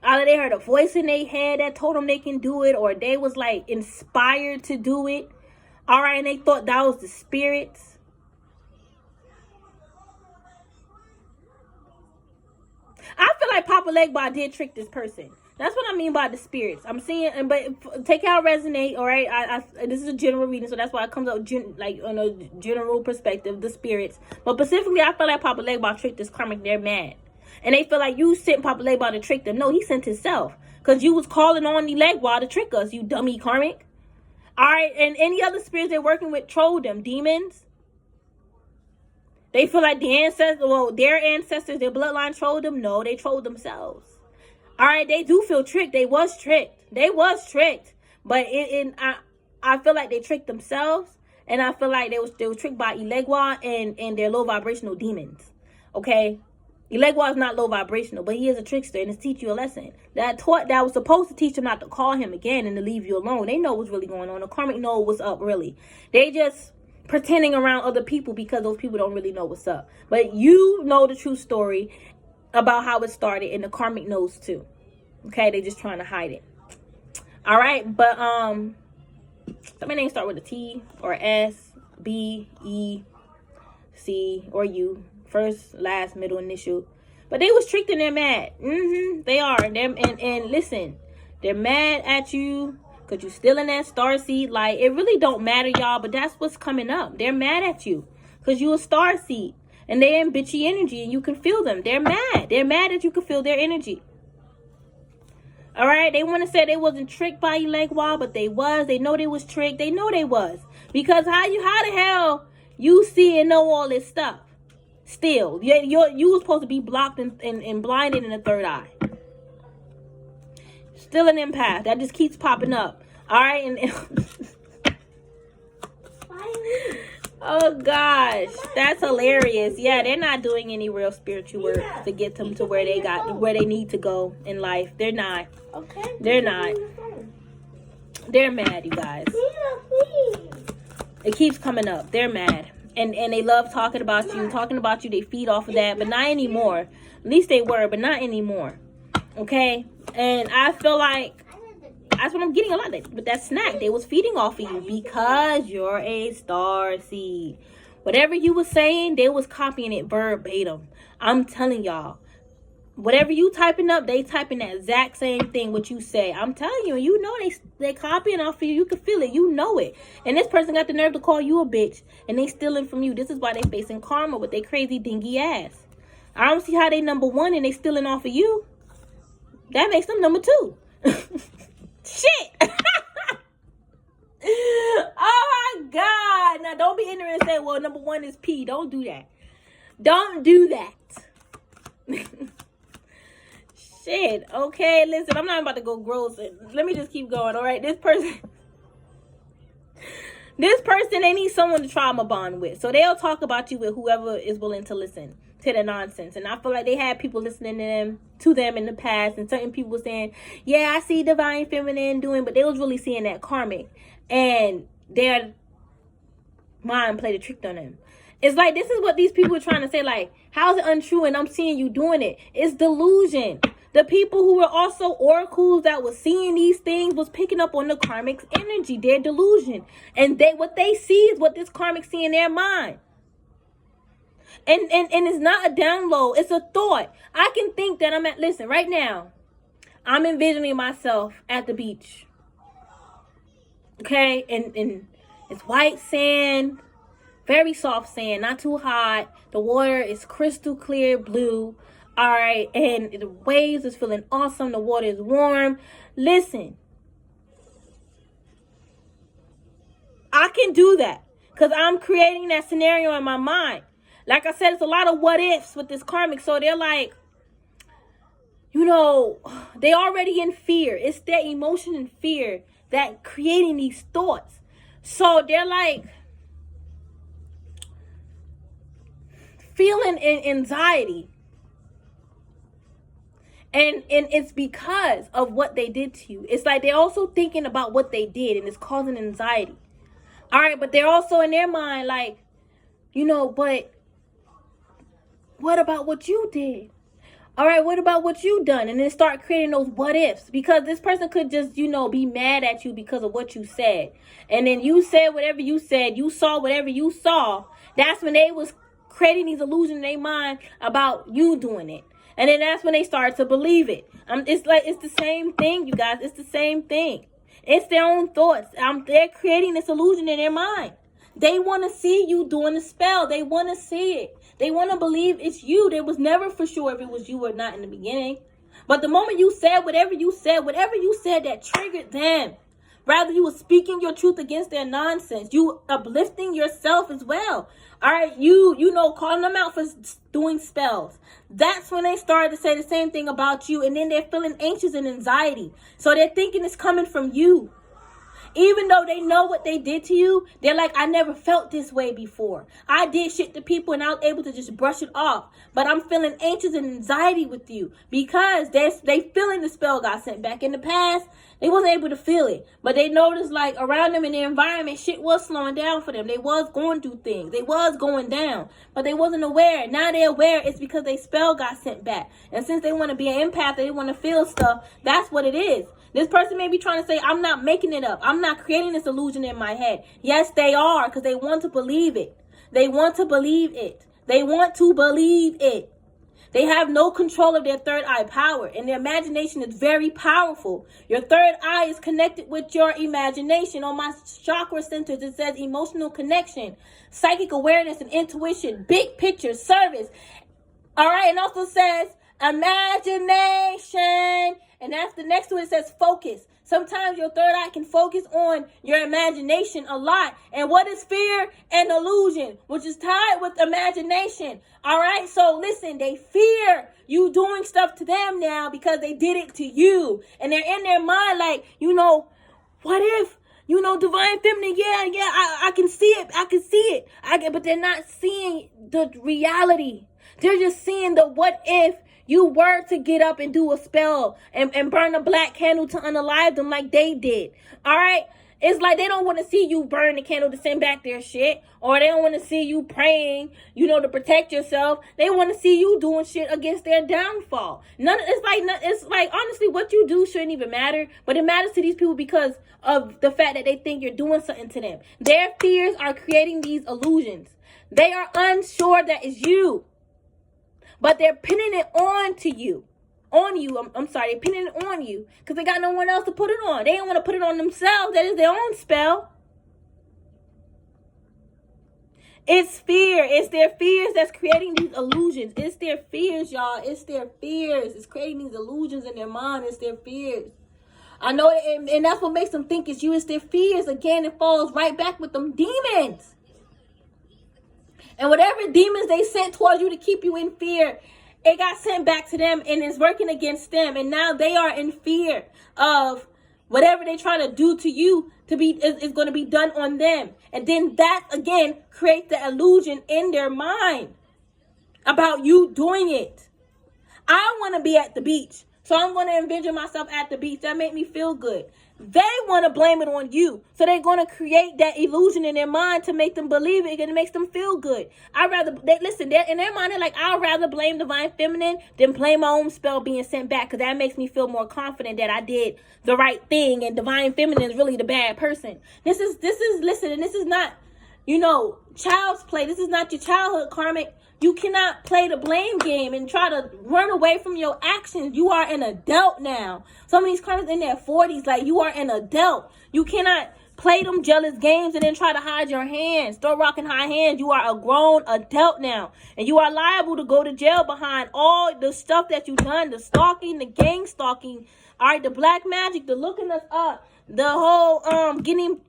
either they heard a voice in their head that told them they can do it. Or they was like inspired to do it. All right, and they thought that was the spirits. I feel like Papa Legba did trick this person. That's what I mean by the spirits. I'm seeing, but take how it resonate. All right, this is a general reading, so that's why it comes out like on a general perspective, the spirits. But specifically, I feel like Papa Legba tricked this karmic. They're mad, and they feel like you sent Papa Legba to trick them. No, he sent himself, because you was calling on the Legba to trick us, you dummy karmic. All right, and any other spirits they're working with trolled them, demons. They feel like their ancestors, their bloodline trolled them. No, they trolled themselves. All right, they do feel tricked. They was tricked. But I feel like they tricked themselves, and I feel like they were tricked by Elegwa and their low vibrational demons. Okay, Elegwa is not low vibrational, but he is a trickster, and it's teach you a lesson. That was supposed to teach them not to call him again and to leave you alone. They know what's really going on. The karmic know what's up. Really, they just pretending around other people because those people don't really know what's up. But you know the true story about how it started, and the karmic knows too. Okay, they just trying to hide it. All right, but some of names start with a T or S, B, E, C, or U. First, last, middle, initial. But they was tricked and they're mad. They are. And listen, they're mad at you because you're still in that star seed. Like, it really don't matter, y'all, but that's what's coming up. They're mad at you because you a star seed. And they're in bitchy energy and you can feel them. They're mad. They're mad that you can feel their energy. All right? They want to say they wasn't tricked by Elegwa, but they was. They know they was tricked. They know they was. Because how the hell you see and know all this stuff? Still, you was supposed to be blocked and blinded in the third eye. Still an empath. That just keeps popping up. All right? And oh gosh, that's hilarious. Yeah, they're not doing any real spiritual work to get them to where they need to go in life. They're not. They're not. They're mad, you guys. It keeps coming up. They're mad. And they love talking about you. They feed off of that, but not anymore. At least they were, but not anymore. Okay? And I feel like that's what I'm getting a lot of. But that snack, they was feeding off of you because you're a star seed. Whatever you was saying, they was copying it verbatim. I'm telling y'all. Whatever you typing up, they typing that exact same thing what you say. I'm telling you, you know they copying off of you. You can feel it. You know it. And this person got the nerve to call you a bitch. And they stealing from you. This is why they facing karma with their crazy dingy ass. I don't see how they number one and they stealing off of you. That makes them number two. Shit. Oh my God. Now don't be ignorant and say, well, number one is P. Don't do that. Don't do that. Shit. Okay, listen, I'm not about to go gross. Let me just keep going, all right? This person This person, they need someone to trauma bond with. So they'll talk about you with whoever is willing to listen to the nonsense. And I feel like they had people listening to them in the past. And certain people saying, yeah, I see divine feminine doing. But they was really seeing that karmic. And their mind played a trick on them. It's like, this is what these people are trying to say. Like, how's it untrue and I'm seeing you doing it? It's delusion. The people who were also oracles that was seeing these things was picking up on the karmic's energy, their delusion. And what they see is what this karmic see in their mind. And it's not a download, it's a thought. I can think that listen, right now, I'm envisioning myself at the beach. Okay? And it's white sand, very soft sand, not too hot. The water is crystal clear blue. All right, and the waves is feeling awesome. The water is warm. Listen, I can do that because I'm creating that scenario in my mind. Like I said, it's a lot of what ifs with this karmic. So they're like, you know, they already in fear. It's their emotion and fear that creating these thoughts. So they're like feeling anxiety. And it's because of what they did to you. It's like they're also thinking about what they did and it's causing anxiety. All right, but they're also in their mind like, you know, but what about what you did? All right, what about what you done? And then start creating those what ifs. Because this person could just, you know, be mad at you because of what you said. And then you said whatever you said. You saw whatever you saw. That's when they was creating these illusions in their mind about you doing it. And then that's when they start to believe it. It's like, it's the same thing, you guys. It's the same thing. It's their own thoughts. They're creating this illusion in their mind. They want to see you doing the spell. They want to see it. They want to believe it's you. They was never for sure if it was you or not in the beginning. But the moment you said whatever you said that triggered them. Rather, you were speaking your truth against their nonsense. You uplifting yourself as well. All right, you know, calling them out for doing spells. That's when they started to say the same thing about you. And then they're feeling anxious and anxiety. So they're thinking it's coming from you. Even though they know what they did to you, they're like, I never felt this way before. I did shit to people and I was able to just brush it off. But I'm feeling anxious and anxiety with you because they feeling the spell got sent back. In the past, they wasn't able to feel it. But they noticed like around them in their environment, shit was slowing down for them. They was going through things. They was going down. But they wasn't aware. Now they're aware it's because their spell got sent back. And since they want to be an empath, they want to feel stuff, that's what it is. This person may be trying to say, I'm not making it up. I'm not creating this illusion in my head. Yes, they are, because they want to believe it. They want to believe it. They want to believe it. They have no control of their third eye power, and their imagination is very powerful. Your third eye is connected with your imagination. On my chakra centers, it says emotional connection, psychic awareness, and intuition, big picture, service. All right, and also says imagination. And that's the next to it. It says focus. Sometimes your third eye can focus on your imagination a lot. And what is fear? An illusion, which is tied with imagination. All right. So listen, they fear you doing stuff to them now because they did it to you. And they're in their mind like, you know, what if, you know, divine feminine, I can see it. I can see it. But they're not seeing the reality. They're just seeing the what if you were to get up and do a spell and burn a black candle to unalive them like they did. All right? It's like they don't want to see you burn the candle to send back their shit. Or they don't want to see you praying, you know, to protect yourself. They want to see you doing shit against their downfall. It's like honestly, what you do shouldn't even matter. But it matters to these people because of the fact that they think you're doing something to them. Their fears are creating these illusions. They are unsure that it's you. But they're pinning it on you. I'm sorry, they're pinning it on you because they got no one else to put it on. They don't want to put it on themselves. That is their own spell. It's fear. It's their fears that's creating these illusions. It's their fears, y'all. It's their fears. It's creating these illusions in their mind. It's their fears. I know, and that's what makes them think it's you. It's their fears. Again, it falls right back with them demons. And whatever demons they sent towards you to keep you in fear, it got sent back to them and it's working against them. And now they are in fear of whatever they try to do to you. is going to be done on them. And then that again creates the illusion in their mind about you doing it. I want to be at the beach, so I'm going to envision myself at the beach. That make me feel good. They want to blame it on you, so they're going to create that illusion in their mind to make them believe it, and it makes them feel good. They're in their mind, they're like, I'd rather blame Divine Feminine than blame my own spell being sent back, because that makes me feel more confident that I did the right thing, and Divine Feminine is really the bad person. This is listen, and this is not, child's play. This is not your childhood karmic. You cannot play the blame game and try to run away from your actions. You are an adult now. Some of these karmics in their 40s, like, you are an adult. You cannot play them jealous games and then try to hide your hands. Throw rock and hide hands. You are a grown adult now. And you are liable to go to jail behind all the stuff that you've done. The stalking, the gang stalking. All right, the black magic, the looking us up. The whole getting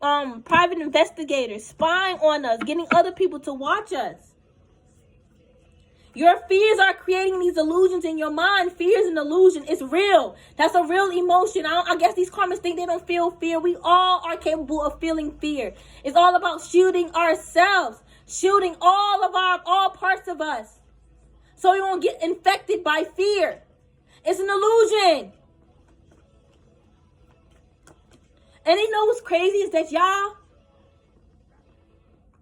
private investigators, spying on us, getting other people to watch us. Your fears are creating these illusions in your mind. Fear is an illusion. It's real. That's a real emotion. I guess these karmics think they don't feel fear. We all are capable of feeling fear. It's all about shielding ourselves. Shielding all parts of us. So we won't get infected by fear. It's an illusion. And you know what's crazy is that y'all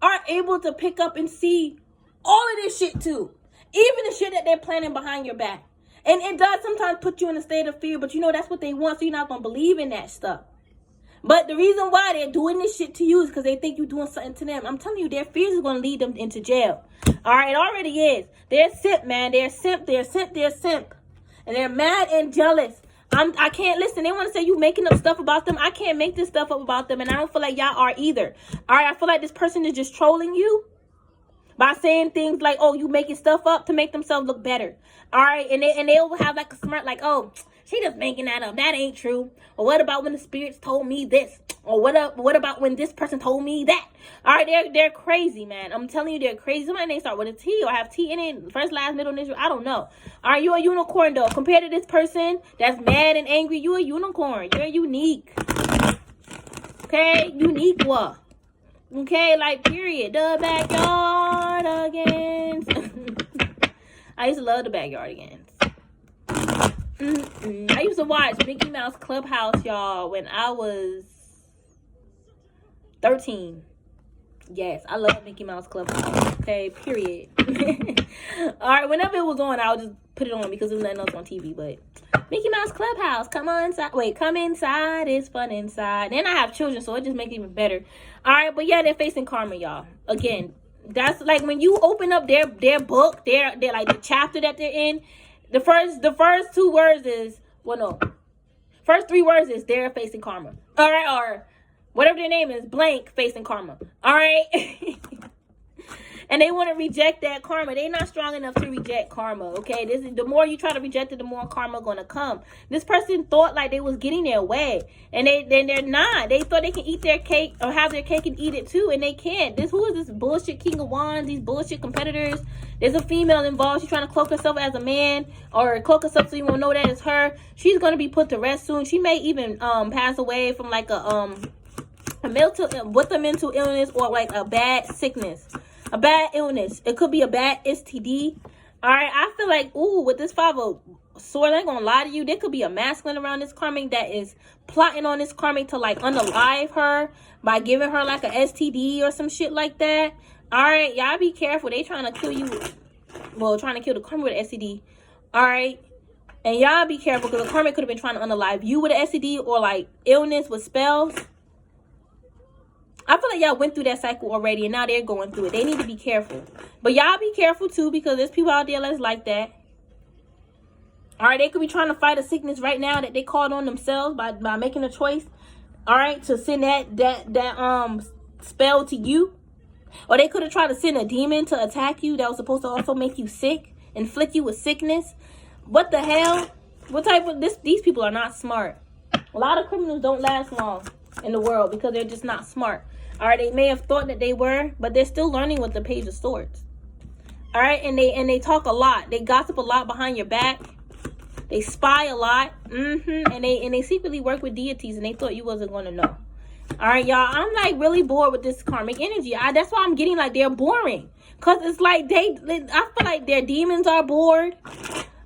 are able to pick up and see all of this shit too. Even the shit that they're planning behind your back. And it does sometimes put you in a state of fear, but that's what they want, so you're not going to believe in that stuff. But the reason why they're doing this shit to you is because they think you're doing something to them. I'm telling you, their fears is going to lead them into jail. All right, it already is. They're simp, man. They're simp. And they're mad and jealous. I can't listen. They want to say you making up stuff about them. I can't make this stuff up about them, and I don't feel like y'all are either. All right, I feel like this person is just trolling you by saying things like, oh, you making stuff up to make themselves look better. All right. And they'll have like a smirk like, oh, she just making that up. That ain't true. Or what about when the spirits told me this? Or what about when this person told me that? All right. They're crazy, man. I'm telling you, they're crazy. Somebody name start with a T or have T in it. First, last, middle, initial. I don't know. All right. You're a unicorn though. Compared to this person that's mad and angry, you're a unicorn. You're unique. Okay. Unique what? Okay, like, period. The backyard again. I used to love the backyard again. I used to watch Mickey Mouse Clubhouse, y'all, when I was 13. Yes, I love Mickey Mouse Clubhouse. Okay, period. All right, whenever it was on, I would just put it on because there was nothing else on TV. But Mickey Mouse Clubhouse, come on inside. Wait, come inside. It's fun inside. And I have children, so it just makes it even better. All right, but yeah, they're facing karma, y'all. Again, that's like when you open up their book, they're like the chapter that they're in. The first two words is, well, no. First three words is they're facing karma. All right, or whatever their name is, blank, facing karma. All right. And they want to reject that karma. They're not strong enough to reject karma, okay? The more you try to reject it, the more karma going to come. This person thought like they was getting their way. And they're not. They thought they can eat their cake or have their cake and eat it too. And they can't. Who is this bullshit King of Wands? These bullshit competitors. There's a female involved. She's trying to cloak herself as a man. Or cloak herself so you won't know that it's her. She's going to be put to rest soon. She may even pass away from like a mental illness or like a bad sickness. A bad illness. It could be a bad STD. All right. I feel like, ooh, with this 5 of Swords, I ain't gonna lie to you. There could be a masculine around this karmic that is plotting on this karmic to like unalive her by giving her like a STD or some shit like that. All right. Y'all be careful. They trying to kill you. Well, trying to kill the karmic with an STD. All right. And y'all be careful because the karmic could have been trying to unalive you with an STD or like illness with spells. I feel like y'all went through that cycle already and now they're going through it. They need to be careful. But y'all be careful too because there's people out there that's like that. All right, they could be trying to fight a sickness right now that they called on themselves by making a choice. All right, to send that spell to you. Or they could have tried to send a demon to attack you that was supposed to also make you sick, inflict you with sickness. What the hell? What type of these people are not smart. A lot of criminals don't last long in the world because they're just not smart. All right, they may have thought that they were, but they're still learning with the Page of Swords. All right, and they talk a lot. They gossip a lot behind your back. They spy a lot. And they secretly work with deities, and they thought you wasn't going to know. All right, y'all. I'm like really bored with this karmic energy. That's why I'm getting like they're boring. Cause it's like I feel like their demons are bored.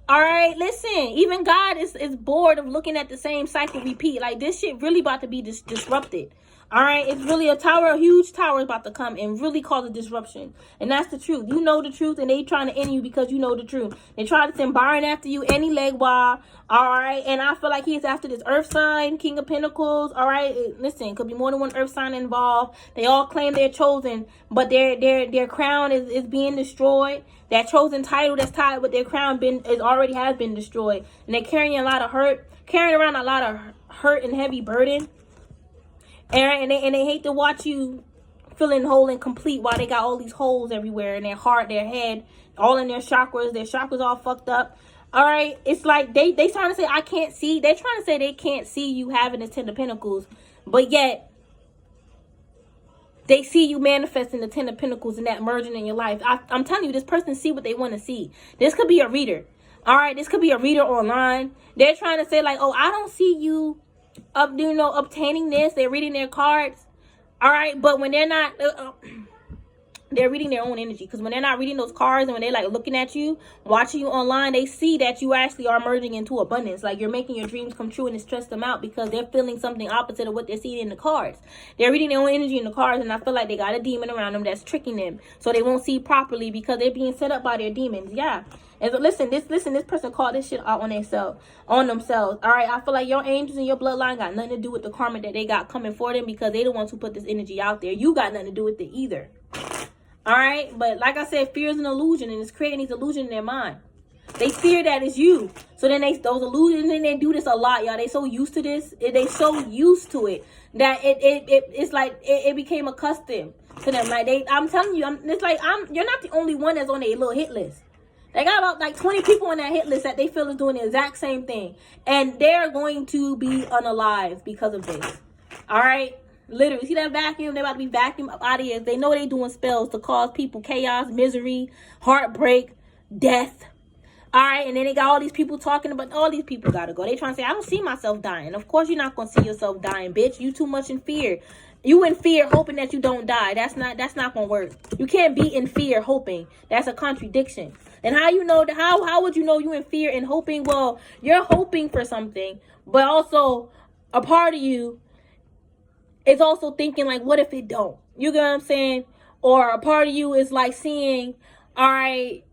All right, listen. Even God is bored of looking at the same cycle repeat. Like this shit really about to be disrupted. All right, it's really a huge tower is about to come and really cause a disruption. And that's the truth. You know the truth, and they trying to end you because you know the truth. They try to send Byron after you, any leg wall. All right, and I feel like he's after this earth sign, King of Pentacles. All right, listen, could be more than one earth sign involved. They all claim they're chosen, but their crown is being destroyed. That chosen title that's tied with their crown already has been destroyed, and they're carrying around a lot of hurt and heavy burden. And they hate to watch you feeling whole and complete while they got all these holes everywhere in their heart, their head, all in their chakras all fucked up. All right, it's like they trying to say I can't see. They're trying to say they can't see you having this 10 of Pentacles, but yet they see you manifesting the 10 of Pentacles and that merging in your life. I'm telling you, this person see what they want to see. This could be a reader. All right, this could be a reader online. They're trying to say like, oh, I don't see you obtaining this. They're reading their cards. All right, but when they're not they're reading their own energy, because when they're not reading those cards and when they're like looking at you, watching you online, they see that you actually are merging into abundance. Like you're making your dreams come true, and it stressed them out because they're feeling something opposite of what they're seeing in the cards. They're reading their own energy in the cards, and I feel like they got a demon around them that's tricking them so they won't see properly because they're being set up by their demons. Yeah. And so listen, this person called this shit out on themselves. All right, I feel like your angels and your bloodline got nothing to do with the karma that they got coming for them, because they the ones who put this energy out there. You got nothing to do with it either. All right, but like I said, fear is an illusion, and it's creating these illusions in their mind. They fear that it's you, so then those illusions, and they do this a lot, y'all. They so used to this, they so used to it that it's like it became accustomed to them. Like I'm telling you, you're not the only one that's on a little hit list. They got about like 20 people on that hit list that they feel is doing the exact same thing. And they're going to be unalive because of this. All right? Literally. See that vacuum? They're about to be vacuumed up out of here. They know they doing spells to cause people chaos, misery, heartbreak, death. All right? And then they got all these people talking about, all these people got to go. They trying to say, I don't see myself dying. Of course you're not going to see yourself dying, bitch. You too much in fear. You in fear hoping that you don't die. That's not going to work. You can't be in fear hoping. That's a contradiction. And how you know, how would you know you in fear and hoping? Well, you're hoping for something, but also a part of you is also thinking like, what if it don't? You get what I'm saying? Or a part of you is like seeing, all right,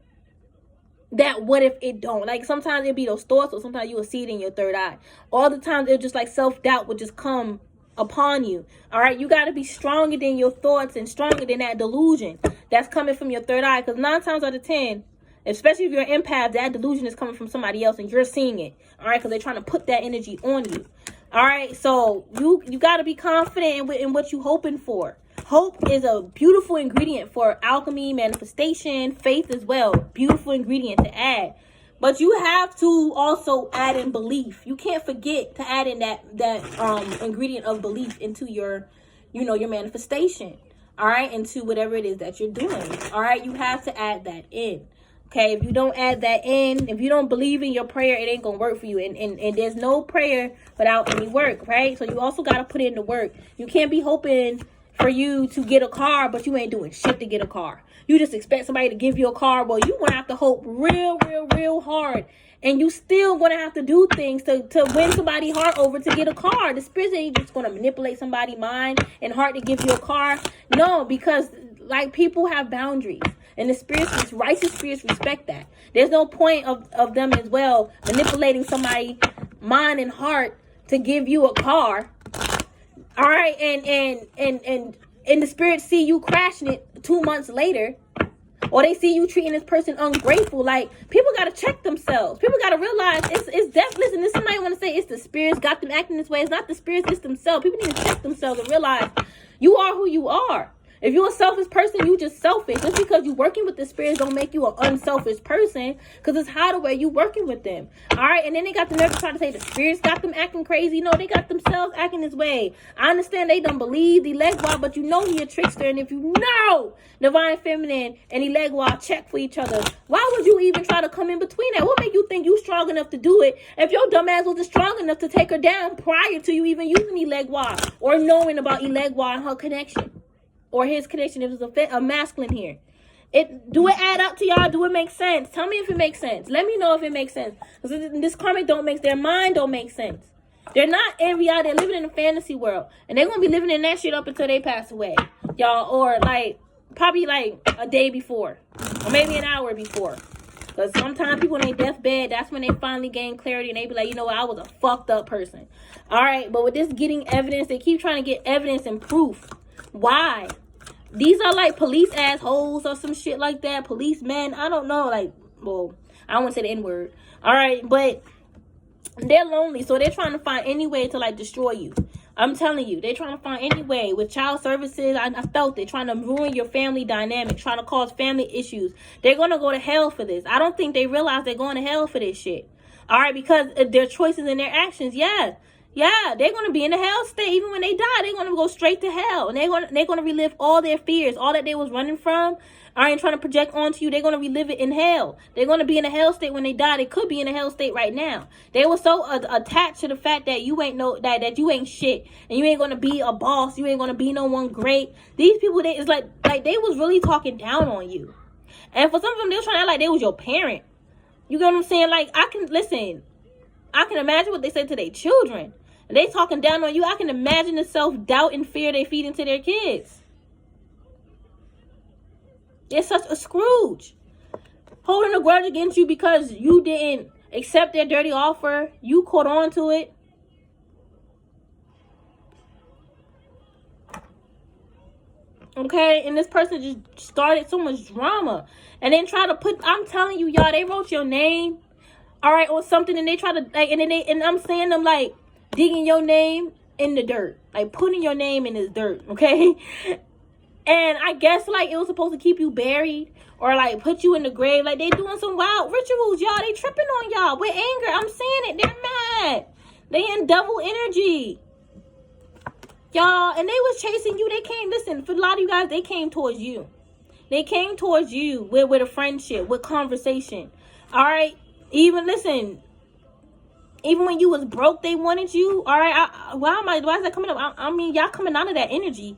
that what if it don't? Like sometimes it'll be those thoughts, or sometimes you will see it in your third eye. All the times it's just like self-doubt would just come upon you. All right, you got to be stronger than your thoughts and stronger than that delusion that's coming from your third eye, because 9 times out of 10, especially if you're an empath, that delusion is coming from somebody else and you're seeing it. All right, because they're trying to put that energy on you. All right, so you got to be confident in what you're hoping for. Hope is a beautiful ingredient for alchemy, manifestation, faith as well. Beautiful ingredient to add. But you have to also add in belief. You can't forget to add in that ingredient of belief into your manifestation. All right, into whatever it is that you're doing. All right, you have to add that in. Okay, if you don't add that in, if you don't believe in your prayer, it ain't gonna work for you. And there's no prayer without any work, right? So you also gotta put in the work. You can't be hoping for you to get a car, but you ain't doing shit to get a car. You just expect somebody to give you a car. Well, you gonna have to hope real hard. And you still gonna have to do things to win somebody's heart over to get a car. The spirit ain't just gonna manipulate somebody's mind and heart to give you a car. No, because like people have boundaries. And the spirits, righteous spirits, respect that. There's no point of them as well manipulating somebody's mind and heart to give you a car. All right, and the spirits see you crashing it 2 months later, or they see you treating this person ungrateful. Like, people gotta check themselves. People gotta realize it's death. Listen, this somebody want to say it's the spirits got them acting this way. It's not the spirits, it's themselves. People need to check themselves and realize you are who you are. If you're a selfish person, you just selfish. Just because you working with the spirits don't make you an unselfish person, because it's how the way you working with them. All right, and then they got the nerve to try to say the spirits got them acting crazy. No, they got themselves acting this way. I understand they don't believe the Elegwa, but you know he a trickster, and if you know Divine Feminine and Elegwa check for each other, why would you even try to come in between that? What make you think you strong enough to do it if your dumb ass wasn't strong enough to take her down prior to you even using Elegwa or knowing about Elegwa and her connection? Or his connection, if it's a masculine here. Do it add up to y'all? Do it make sense? Tell me if it makes sense. Let me know if it makes sense. Because this karmic don't make, their mind don't make sense. They're not in reality. They're living in a fantasy world. And they're going to be living in that shit up until they pass away. Y'all, or like, probably like a day before. Or maybe an hour before. Because sometimes people in their deathbed, that's when they finally gain clarity. And they be like, you know what, I was a fucked up person. Alright, but with this getting evidence, they keep trying to get evidence and proof. Why? These are like police assholes or some shit like that. Policemen. I don't know. Like, well, I don't want to say the N-word. Alright, but they're lonely. So they're trying to find any way to like destroy you. I'm telling you. They're trying to find any way. With child services, I felt it. Trying to ruin your family dynamic. Trying to cause family issues. They're going to go to hell for this. I don't think they realize they're going to hell for this shit. Alright, because their choices and their actions. Yeah, they're going to be in a hell state. Even when they die, they're going to go straight to hell. And they're going to relive all their fears. All that they was running from, I ain't trying to project onto you. They're going to relive it in hell. They're going to be in a hell state when they die. They could be in a hell state right now. They were so attached to the fact that you ain't that you ain't shit. And you ain't going to be a boss. You ain't going to be no one great. These people, it's like they was really talking down on you. And for some of them, they was trying to act like they was your parent. You get what I'm saying? Like, I can imagine what they said to their children. And they talking down on you. I can imagine the self-doubt and fear they feed into their kids. They're such a Scrooge. Holding a grudge against you because you didn't accept their dirty offer. You caught on to it. Okay? And this person just started so much drama. And then try to put, I'm telling you, y'all, they wrote your name. Alright, or something. And they try to, like, and I'm saying them like, digging your name in the dirt. Like, putting your name in this dirt, okay? And I guess, like, it was supposed to keep you buried. Or, like, put you in the grave. Like, they doing some wild rituals, y'all. They tripping on y'all with anger. I'm saying it. They're mad. They in double energy. Y'all, and they was chasing you. They came, listen, for a lot of you guys, they came towards you. They came towards you with a friendship, with conversation. All right? Listen, even when you was broke, they wanted you. All right, why is that coming up? I mean, y'all coming out of that energy.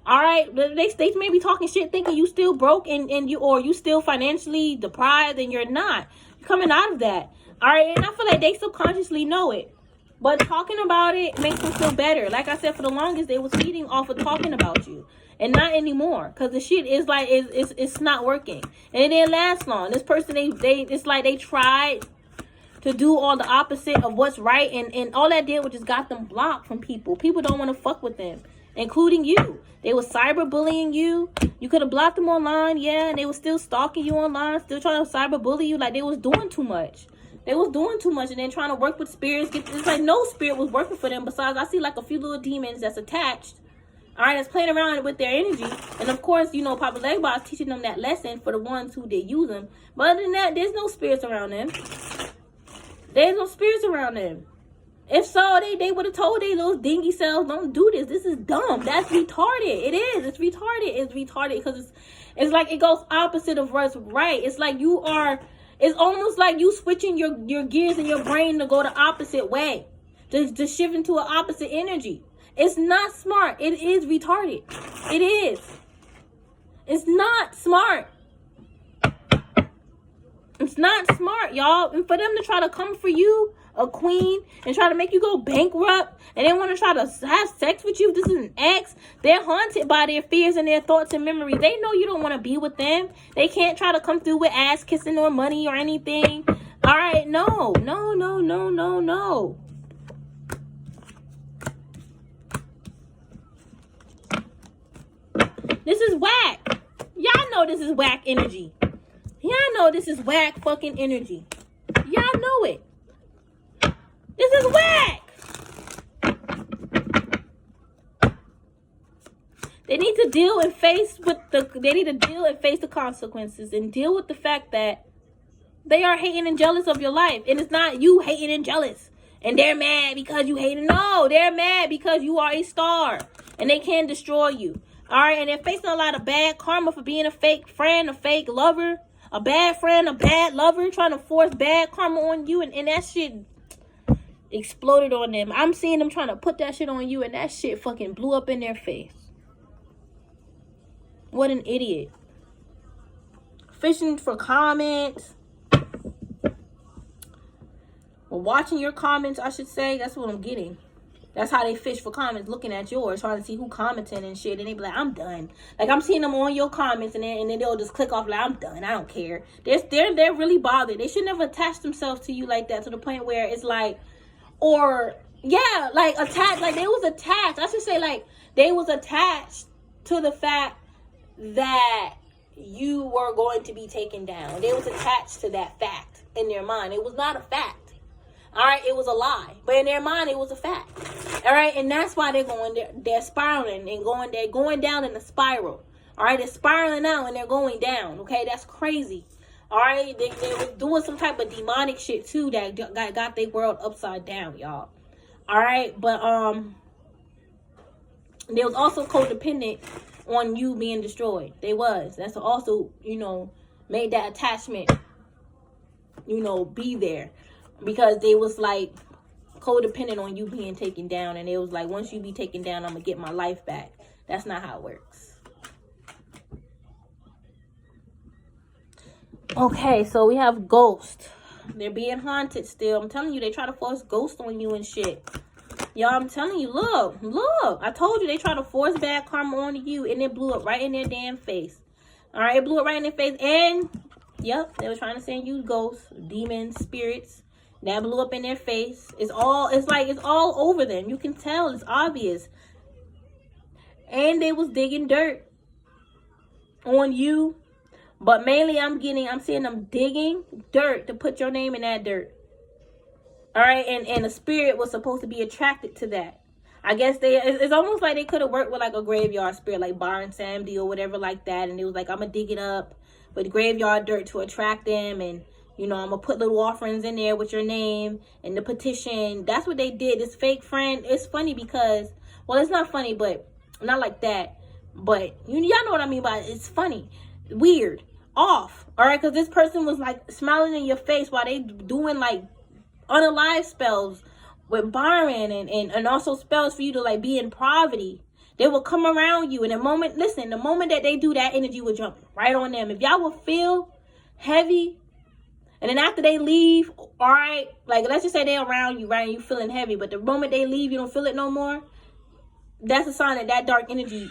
All right, they may be talking shit, thinking you still broke and you still financially deprived, and you're not. You're coming out of that. All right, and I feel like they subconsciously know it, but talking about it makes them feel better. Like I said, for the longest, they was feeding off of talking about you, and not anymore, because the shit is like it's not working, and it didn't last long. This person, it's like they tried to do all the opposite of what's right, and all that did was just got them blocked from people. People don't want to fuck with them, including you. They was cyberbullying you. You could have blocked them online, yeah, and they was still stalking you online, still trying to cyberbully you. Like, they was doing too much. They was doing too much, and then trying to work with spirits. It's like no spirit was working for them. Besides, I see like a few little demons that's attached. All right, that's playing around with their energy. And of course, you know, Papa Legba is teaching them that lesson for the ones who did use them. But other than that, there's no spirits around them. There's no spirits around them. If so, they would have told their little dingy selves, don't do this. This is dumb. That's retarded. It is. It's retarded. It's retarded because it's like it goes opposite of what's right. It's like it's almost like you switching your gears in your brain to go the opposite way. To shift into an opposite energy. It's not smart. It is retarded. It is. It's not smart. It's not smart, y'all. And for them to try to come for you, a queen, and try to make you go bankrupt, and they want to try to have sex with you, this is an ex, they're haunted by their fears and their thoughts and memories. They know you don't want to be with them. They can't try to come through with ass kissing or money or anything. All right, no. This is whack. Y'all know this is whack energy. Y'all know this is whack fucking energy. Y'all know it. This is whack. They need to deal and face with the consequences and deal with the fact that they are hating and jealous of your life. And it's not you hating and jealous and they're mad because you hating. No, they're mad because you are a star and they can destroy you. All right, and they're facing a lot of bad karma for being a fake friend, a fake lover, a bad friend, a bad lover, trying to force bad karma on you, and that shit exploded on them. I'm seeing them trying to put that shit on you, and that shit fucking blew up in their face. What an idiot. Fishing for comments. Or watching your comments, I should say. That's what I'm getting. That's how they fish for comments, looking at yours, trying to see who commenting and shit. And they be like, I'm done. Like, I'm seeing them on your comments, and then they'll just click off like, I'm done. I don't care. They're really bothered. They should never attach themselves to you like that, to the point where it's like, or, yeah, like, attached. Like, they was attached. I should say, like, they was attached to the fact that you were going to be taken down. They was attached to that fact in their mind. It was not a fact. All right, it was a lie, but in their mind, it was a fact. All right, and that's why they're spiraling and they're going down in a spiral. All right, they're spiraling out and they're going down. Okay, that's crazy. All right, they was doing some type of demonic shit too that got their world upside down, y'all. All right, but they was also codependent on you being destroyed. They was. That's also, you know, made that attachment, you know, be there. Because they was like codependent on you being taken down. And it was like, once you be taken down, I'm going to get my life back. That's not how it works. Okay, so we have ghosts. They're being haunted still. I'm telling you, they try to force ghosts on you and shit. Y'all, I'm telling you, look. I told you they try to force bad karma on you. And it blew up right in their damn face. All right, it blew up right in their face. And, yep, they were trying to send you ghosts, demons, spirits. That blew up in their face. It's all over them. You can tell. It's obvious. And they was digging dirt on you. But mainly I'm seeing them digging dirt to put your name in that dirt. All right. And the spirit was supposed to be attracted to that. I guess it's almost like they could have worked with like a graveyard spirit, like Byron Samdi or whatever like that. And it was like, I'm going to dig it up with graveyard dirt to attract them. And you know, I'm going to put little offerings in there with your name and the petition. That's what they did. This fake friend. It's funny because, well, it's not funny, but not like that. But y'all know what I mean by it. It's funny. Weird. Off. All right. Because this person was like smiling in your face while they doing like unalive spells with Byron and also spells for you to like be in poverty. They will come around you. And the moment that they do, that energy will jump right on them. If y'all will feel heavy, and then after they leave, all right, like let's just say they're around you, right, and you feeling heavy, but the moment they leave, you don't feel it no more. That's a sign that dark energy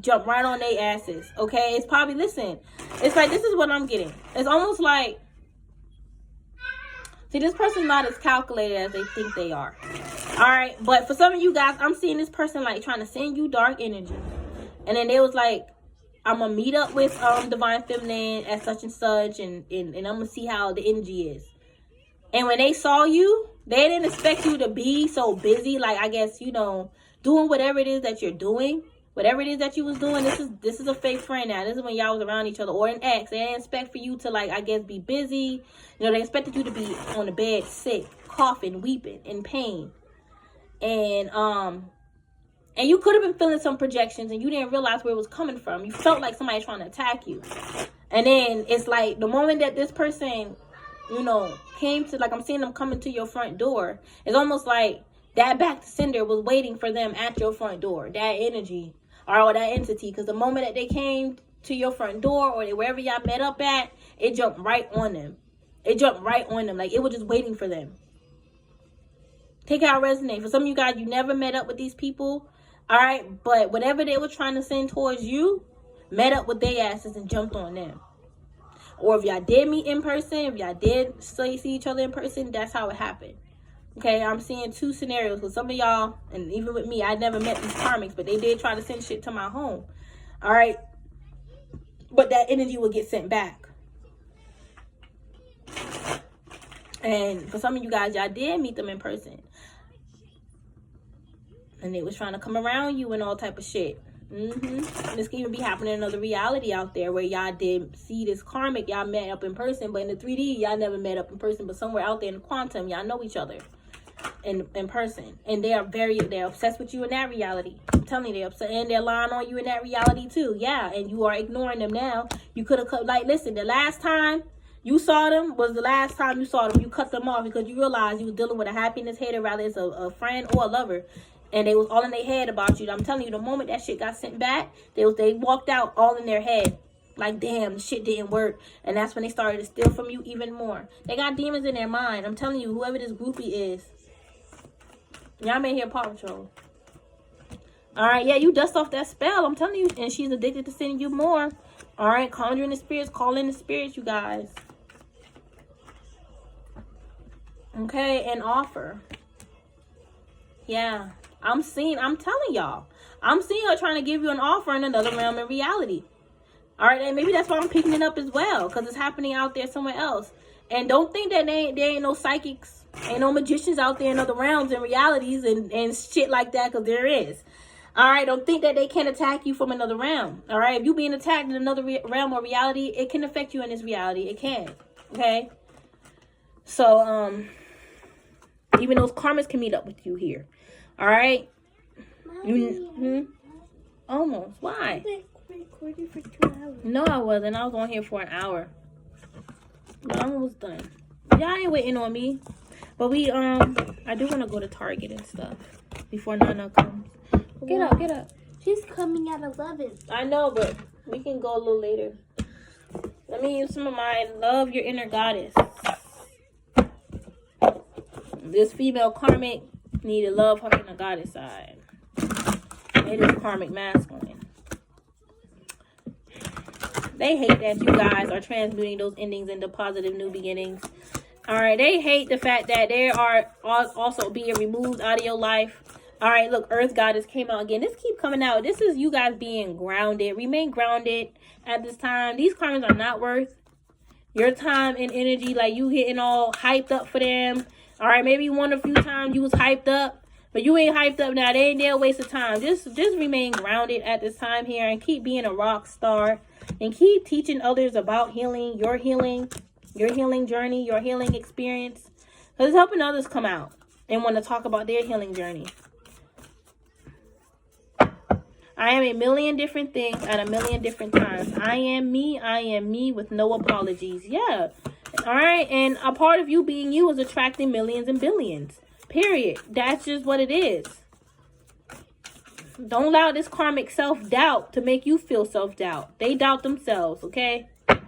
jump right on their asses, okay? It's probably, listen, it's like, this is what I'm getting. It's almost like, see, this person's not as calculated as they think they are, all right? But for some of you guys, I'm seeing this person like trying to send you dark energy. And then they was like, I'm going to meet up with Divine Feminine at such and such, and I'm going to see how the energy is. And when they saw you, they didn't expect you to be so busy, like, I guess, you know, doing whatever it is that you're doing. Whatever it is that you was doing, this is a fake friend now. This is when y'all was around each other, or an ex. They didn't expect for you to, like, I guess, be busy. You know, they expected you to be on the bed, sick, coughing, weeping, in pain. And you could have been feeling some projections and you didn't realize where it was coming from. You felt like somebody trying to attack you. And then it's like the moment that this person, you know, came to, like, I'm seeing them coming to your front door. It's almost like that back to sender was waiting for them at your front door. That energy or that entity. Because the moment that they came to your front door or wherever y'all met up at, it jumped right on them. It jumped right on them. Like it was just waiting for them. Take out resonate. For some of you guys, you never met up with these people. All right, but whatever they were trying to send towards you, met up with their asses and jumped on them. Or if y'all did meet in person, if y'all did see each other in person, that's how it happened. Okay, I'm seeing two scenarios. Because some of y'all, and even with me, I never met these karmics, but they did try to send shit to my home. All right, but that energy will get sent back. And for some of you guys, y'all did meet them in person. And they was trying to come around you and all type of shit. This can even be happening in another reality out there where y'all did see this karmic, y'all met up in person, but in the 3D y'all never met up in person, but somewhere out there in the quantum y'all know each other in person, and they're obsessed with you in that reality. I'm telling you, they're upset, and they're lying on you in that reality too. Yeah, and you are ignoring them now. You could have like, listen, the last time you saw them was the last time you saw them. You cut them off because you realized you was dealing with a happiness hater, rather it's a friend or a lover. And they was all in their head about you. I'm telling you, the moment that shit got sent back, they walked out all in their head. Like, damn, the shit didn't work. And that's when they started to steal from you even more. They got demons in their mind. I'm telling you, whoever this groupie is. Y'all may hear Paw Patrol. Alright, yeah, you dust off that spell. I'm telling you. And she's addicted to sending you more. Alright, conjuring the spirits. Call in the spirits, you guys. Okay, and offer. Yeah. I'm telling y'all. I'm seeing her trying to give you an offer in another realm in reality. Alright, and maybe that's why I'm picking it up as well. Because it's happening out there somewhere else. And don't think that there ain't no psychics. Ain't no magicians out there in other realms and realities and shit like that, because there is. Alright, don't think that they can't attack you from another realm. Alright, if you being attacked in another realm or reality, it can affect you in this reality. It can. Okay? So, even those karmas can meet up with you here. Alright? Almost. Why? Recording for 2 hours. No, I wasn't. I was on here for an hour. But I'm almost done. Y'all ain't waiting on me. But I do want to go to Target and stuff before Nana comes. Get up, get up. She's coming at 11. I know, but we can go a little later. Let me use some of my love your inner goddess. This female karmic need to love her inner goddess side. It is karmic masculine. They hate that you guys are transmuting those endings into positive new beginnings. Alright, they hate the fact that they are also being removed out of your life. Alright, look, Earth Goddess came out again. This keep coming out. This is you guys being grounded. Remain grounded at this time. These karmas are not worth your time and energy. Like, you getting all hyped up for them. Alright, maybe you won a few times. You was hyped up. But you ain't hyped up now. They ain't there, waste of time. Just remain grounded at this time here. And keep being a rock star. And keep teaching others about healing. Your healing journey, your healing experience. Because it's helping others come out and want to talk about their healing journey. I am a million different things at a million different times. I am me with no apologies. Yeah. Alright, and a part of you being you is attracting millions and billions. Period. That's just what it is. Don't allow this karmic self-doubt to make you feel self-doubt. They doubt themselves, okay? And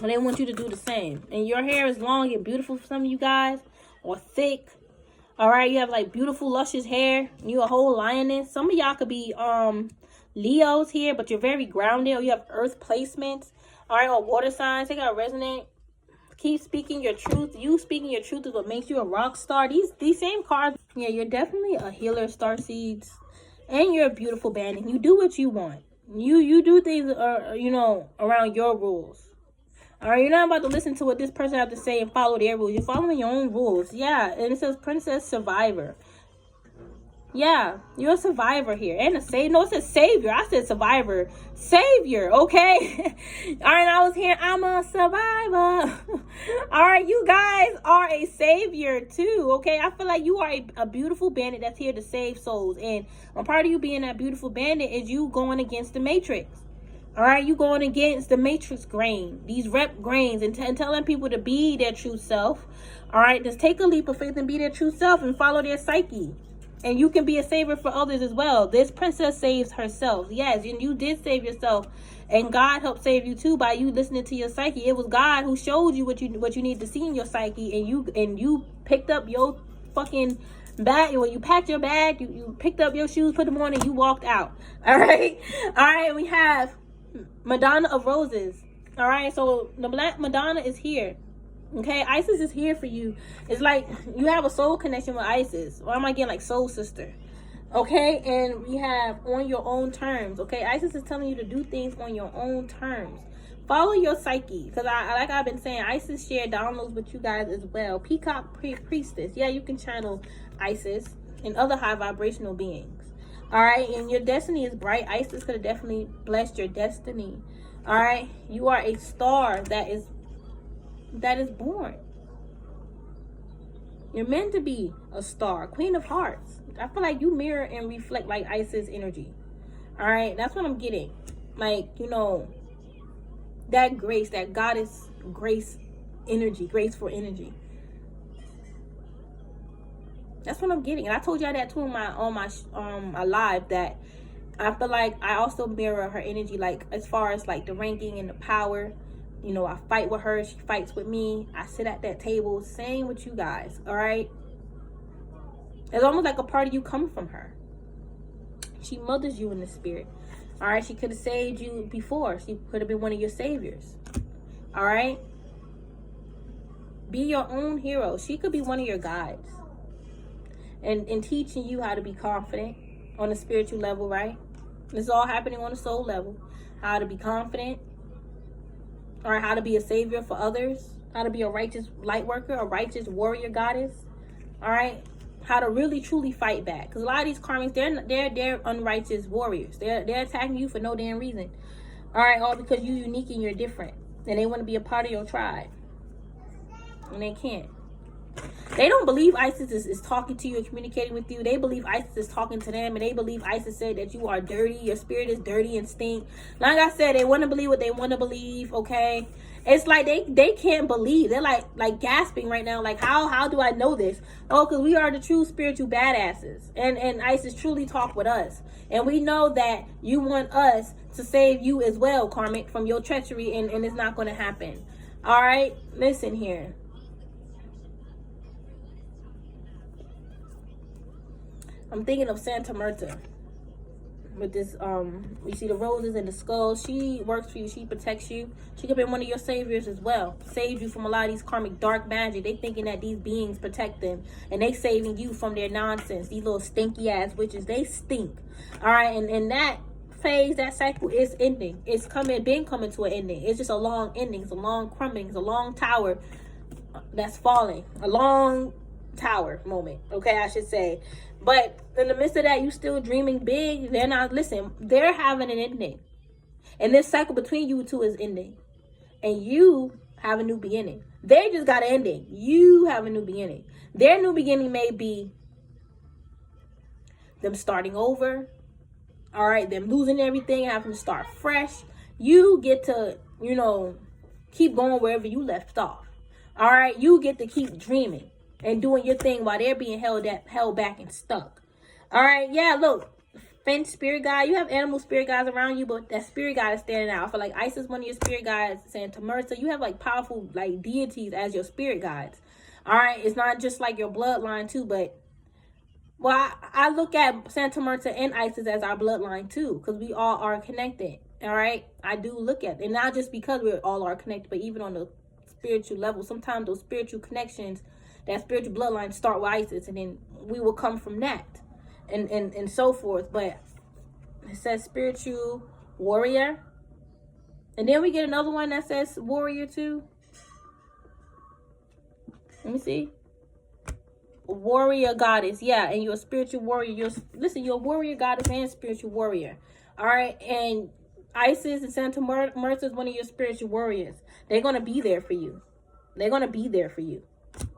they want you to do the same. And your hair is long and beautiful for some of you guys. Or thick. Alright, you have like beautiful, luscious hair. You a whole lioness. Some of y'all could be Leos here, but you're very grounded. Or you have earth placements. Alright, or water signs. They got resonate. Keep speaking your truth. You speaking your truth is what makes you a rock star. These same cards. Yeah, you're definitely a healer, starseeds. And you're a beautiful bandit. You do what you want. You do things, you know, around your rules. Alright, you're not about to listen to what this person have to say and follow their rules. You're following your own rules. Yeah, and it says Princess Survivor. Yeah, you're a survivor here. And a savior. No, it says savior. I said survivor. Savior, okay? Alright, I was here. I'm a survivor. Alright, you guys are a savior too, okay? I feel like you are a beautiful bandit that's here to save souls. And a part of you being that beautiful bandit is you going against the matrix. Alright, you going against the matrix grain. These rep grains and telling people to be their true self. Alright, just take a leap of faith and be their true self and follow their psyche. And you can be a savior for others as well. This princess saves herself. Yes, and you did save yourself. And God helped save you too by you listening to your psyche. It was God who showed you what you need to see in your psyche. And you picked up your fucking bag. When you packed your bag, you picked up your shoes, put them on, and you walked out. Alright? Alright, we have Madonna of Roses. Alright, so the Black Madonna is here. Okay, Isis is here for you. It's like you have a soul connection with Isis. Or am I getting like soul sister? Okay, and we have on your own terms. Okay, Isis is telling you to do things on your own terms. Follow your psyche. Because like I've been saying, Isis shared downloads with you guys as well. Peacock Priestess. Yeah, you can channel Isis and other high vibrational beings. All right, and your destiny is bright. Isis could have definitely blessed your destiny. All right, you are a star that is born. You're meant to be a star, Queen of Hearts. I feel like you mirror and reflect like Isis energy. All right, that's what I'm getting. Like, you know, that grace, that goddess grace energy, graceful energy. That's what I'm getting. And I told y'all that too on my live, that I feel like I also mirror her energy, like as far as like the ranking and the power. You know, I fight with her, she fights with me. I sit at that table, same with you guys, all right? It's almost like a part of you come from her. She mothers you in the spirit, all right? She could have saved you before. She could have been one of your saviors, all right? Be your own hero. She could be one of your guides. And teaching you how to be confident on a spiritual level, right? This is all happening on a soul level. How to be confident. All right, how to be a savior for others, how to be a righteous light worker, a righteous warrior goddess. All right, how to really truly fight back, because a lot of these karmics, they're unrighteous warriors. They're attacking you for no damn reason. All right, all because you're unique and you're different, and they want to be a part of your tribe, and they can't. They don't believe Isis is talking to you and communicating with you. They believe Isis is talking to them, and they believe Isis said that you are dirty. Your spirit is dirty and stink. Like I said, they want to believe what they want to believe, okay? It's like they can't believe. They're like gasping right now. Like, how do I know this? Oh, because we are the true spiritual badasses. And Isis truly talk with us. And we know that you want us to save you as well, karmic, from your treachery, and it's not going to happen. All right? Listen here. I'm thinking of Santa Marta with this, you see the roses and the skulls. She works for you. She protects you. She could be one of your saviors as well. Saved you from a lot of these karmic dark magic. They thinking that these beings protect them, and they saving you from their nonsense. These little stinky ass witches, they stink. All right, and that phase, that cycle is ending. It's been coming to an ending. It's just a long ending. It's a long crumbling. It's a long tower that's falling. A long tower moment, okay, I should say. But in the midst of that, you still dreaming big. They're not, listen, they're having an ending. And this cycle between you two is ending. And you have a new beginning. They just got an ending. You have a new beginning. Their new beginning may be them starting over. All right, them losing everything, having to start fresh. You get to, you know, keep going wherever you left off. All right, you get to keep dreaming and doing your thing while they're being held back and stuck. All right, yeah, look, Fence spirit guide, you have animal spirit guides around you, but that spirit guide is standing out. I feel like Isis, one of your spirit guides, Santa Marta, you have like powerful like deities as your spirit guides. All right, it's not just like your bloodline too, but well, I look at Santa Marta and Isis as our bloodline too, because we all are connected. All right, I do look at it, and not just because we all are connected, but even on the spiritual level. Sometimes those spiritual connections, that spiritual bloodline start with Isis, and then we will come from that, and so forth. But it says spiritual warrior, and then we get another one that says warrior too. Let me see. Warrior goddess, yeah, and you're a spiritual warrior. You're a warrior goddess and spiritual warrior. All right, and Isis and Santa Marta is one of your spiritual warriors. They're gonna be there for you. They're gonna be there for you.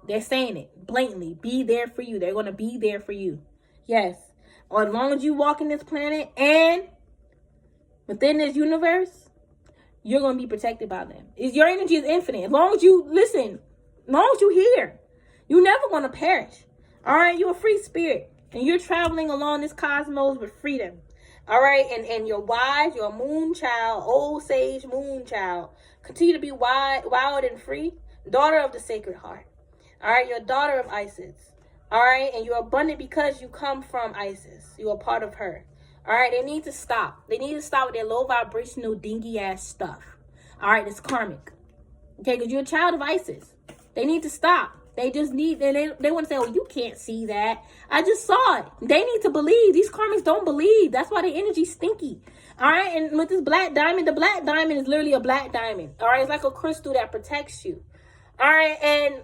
They're saying it blatantly. Be there for you. They're gonna be there for you. Yes, as long as you walk in this planet and within this universe, you're gonna be protected by them. Your energy is infinite. As long as you listen, as long as you hear, you're never gonna perish. All right, you're a free spirit, and you're traveling along this cosmos with freedom. All right, and you're wise. You're a moon child, old sage moon child. Continue to be wild and free, daughter of the Sacred Heart. All right, you're a daughter of Isis. All right, and you're abundant because you come from Isis. You're a part of her. All right, they need to stop. They need to stop with their low vibrational dingy ass stuff. All right, it's karmic. Okay, because you're a child of Isis. They need to stop. They just need, and they want to say, oh, you can't see that. I just saw it. They need to believe. These karmics don't believe. That's why their energy's stinky. All right, and with this black diamond, the black diamond is literally a black diamond. All right, it's like a crystal that protects you. All right, and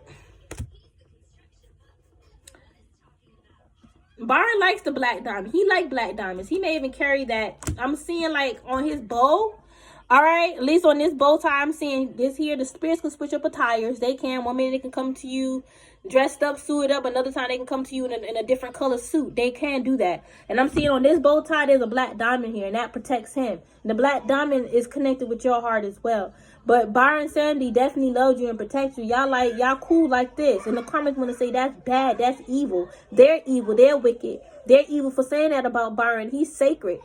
Byron likes the black diamond. He like black diamonds. He may even carry that. I'm seeing like on his bow. All right, at least on this bow tie, I'm seeing this here. The spirits can switch up attires. They can. One minute they can come to you dressed up, suited up. Another time they can come to you in a different color suit. They can do that. And I'm seeing on this bow tie, there's a black diamond here, and that protects him. The black diamond is connected with your heart as well. But Byron Sandy definitely loves you and protects you. Y'all cool like this. And the comments want to say that's bad, that's evil. They're evil. They're wicked. They're evil for saying that about Byron. He's sacred.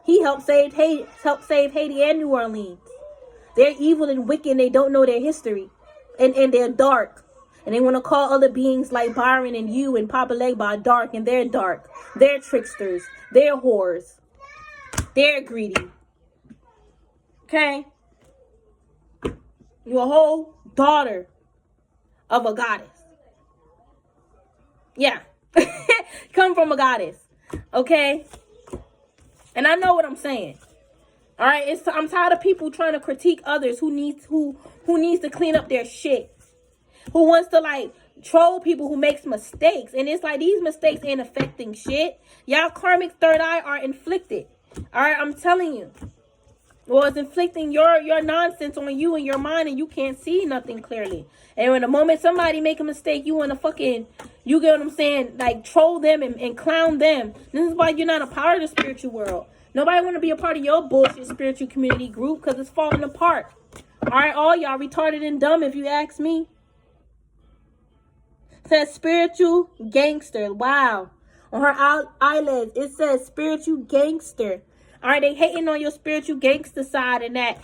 He helped save Haiti and New Orleans. They're evil and wicked, and they don't know their history. And they're dark. And they want to call other beings like Byron and you and Papa Legba dark, and they're dark. They're tricksters. They're whores. They're greedy. Okay? You're a whole daughter of a goddess. Yeah. Come from a goddess. Okay? And I know what I'm saying. All right, I'm tired of people trying to critique others who needs to clean up their shit. Who wants to like troll people who makes mistakes. And it's like these mistakes ain't affecting shit. Y'all karmic third eye are inflicted. All right, I'm telling you. Well, it's inflicting your nonsense on you and your mind, and you can't see nothing clearly. And when the moment somebody make a mistake, you want to fucking, you get what I'm saying, like troll them and clown them. This is why you're not a part of the spiritual world. Nobody want to be a part of your bullshit spiritual community group because it's falling apart. All right, all y'all retarded and dumb if you ask me. It says spiritual gangster. Wow. On her eyelids, it says spiritual gangster. All right, they hating on your spiritual gangster side, and that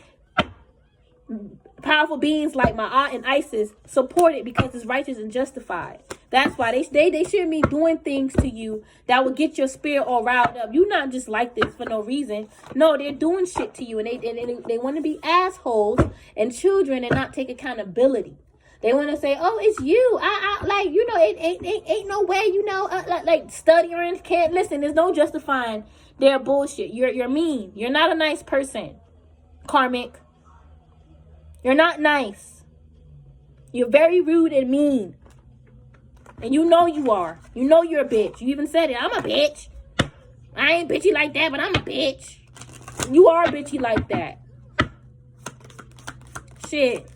powerful beings like Ma'at and Isis support it because it's righteous and justified. That's why they shouldn't be doing things to you that will get your spirit all riled up. You're not just like this for no reason. No, they're doing shit to you, and they want to be assholes and children and not take accountability. They want to say, "Oh, it's you." I like, you know, it ain't no way, you know, like studying can't listen. There's no justifying their bullshit. You're mean. You're not a nice person, karmic. You're not nice. You're very rude and mean. And you know you are. You know you're a bitch. You even said it. I'm a bitch. I ain't bitchy like that, but I'm a bitch. You are bitchy like that. Shit.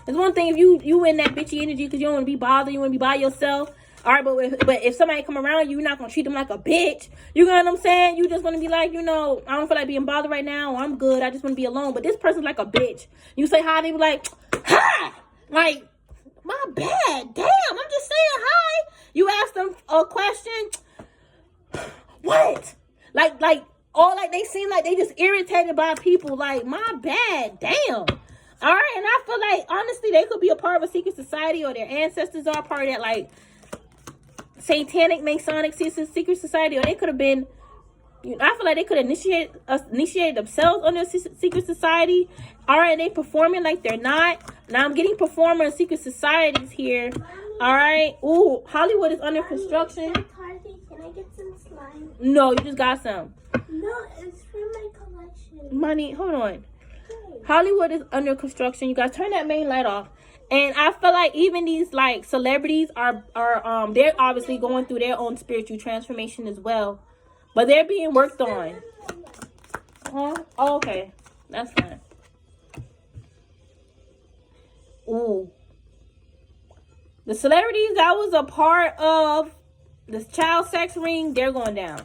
It's one thing if you in that bitchy energy because you don't want to be bothered. You want to be by yourself. All right, but if somebody come around you, you're not going to treat them like a bitch. You know what I'm saying? You just want to be like, you know, I don't feel like being bothered right now. Or I'm good. I just want to be alone. But this person's like a bitch. You say hi, they be like, hi. Like, my bad. Damn, I'm just saying hi. You ask them a question. What? Like, all like they seem like they just irritated by people. Like, my bad. Damn. All right, and I feel like, honestly, they could be a part of a secret society, or their ancestors are a part of that, like, satanic, Masonic secret society, or they could have been, you know, I feel like they could initiate themselves on their secret society. All right, they performing like they're not. Now I'm getting performer and secret societies here. All right. Ooh, Hollywood is under construction. Can I get some slime? No, you just got some. No, it's for my collection. Money, hold on. Hollywood is under construction. You guys turn that main light off. And I feel like even these like celebrities are they're obviously going through their own spiritual transformation as well. But they're being worked on. Huh? Oh, okay. That's fine. Ooh. The celebrities that was a part of this child sex ring, they're going down.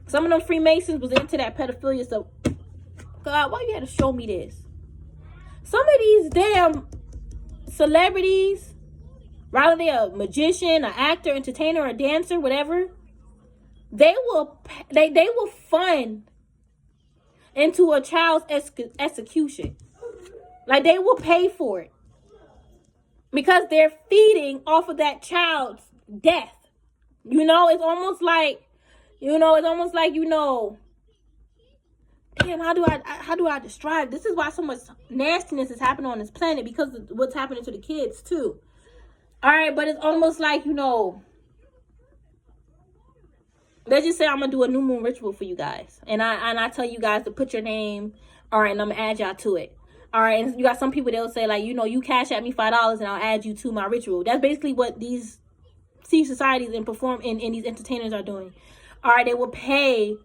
Some of them Freemasons was into that pedophilia stuff. God, why you had to show me this? Some of these damn celebrities, rather they're a magician, an actor, entertainer, or a dancer, whatever, they will fund into a child's execution. Like, they will pay for it because they're feeding off of that child's death. You know, it's almost like, damn, how do I describe? This is why so much nastiness is happening on this planet, because of what's happening to the kids too. All right, but it's almost like, you know, let's just say I'm gonna do a new moon ritual for you guys, and I tell you guys to put your name, all right, and I'm gonna add y'all to it. All right, and you got some people, they'll say like, you know, you cash at me $5 and I'll add you to my ritual. That's basically what these secret societies and perform and these entertainers are doing. All right, they will pay,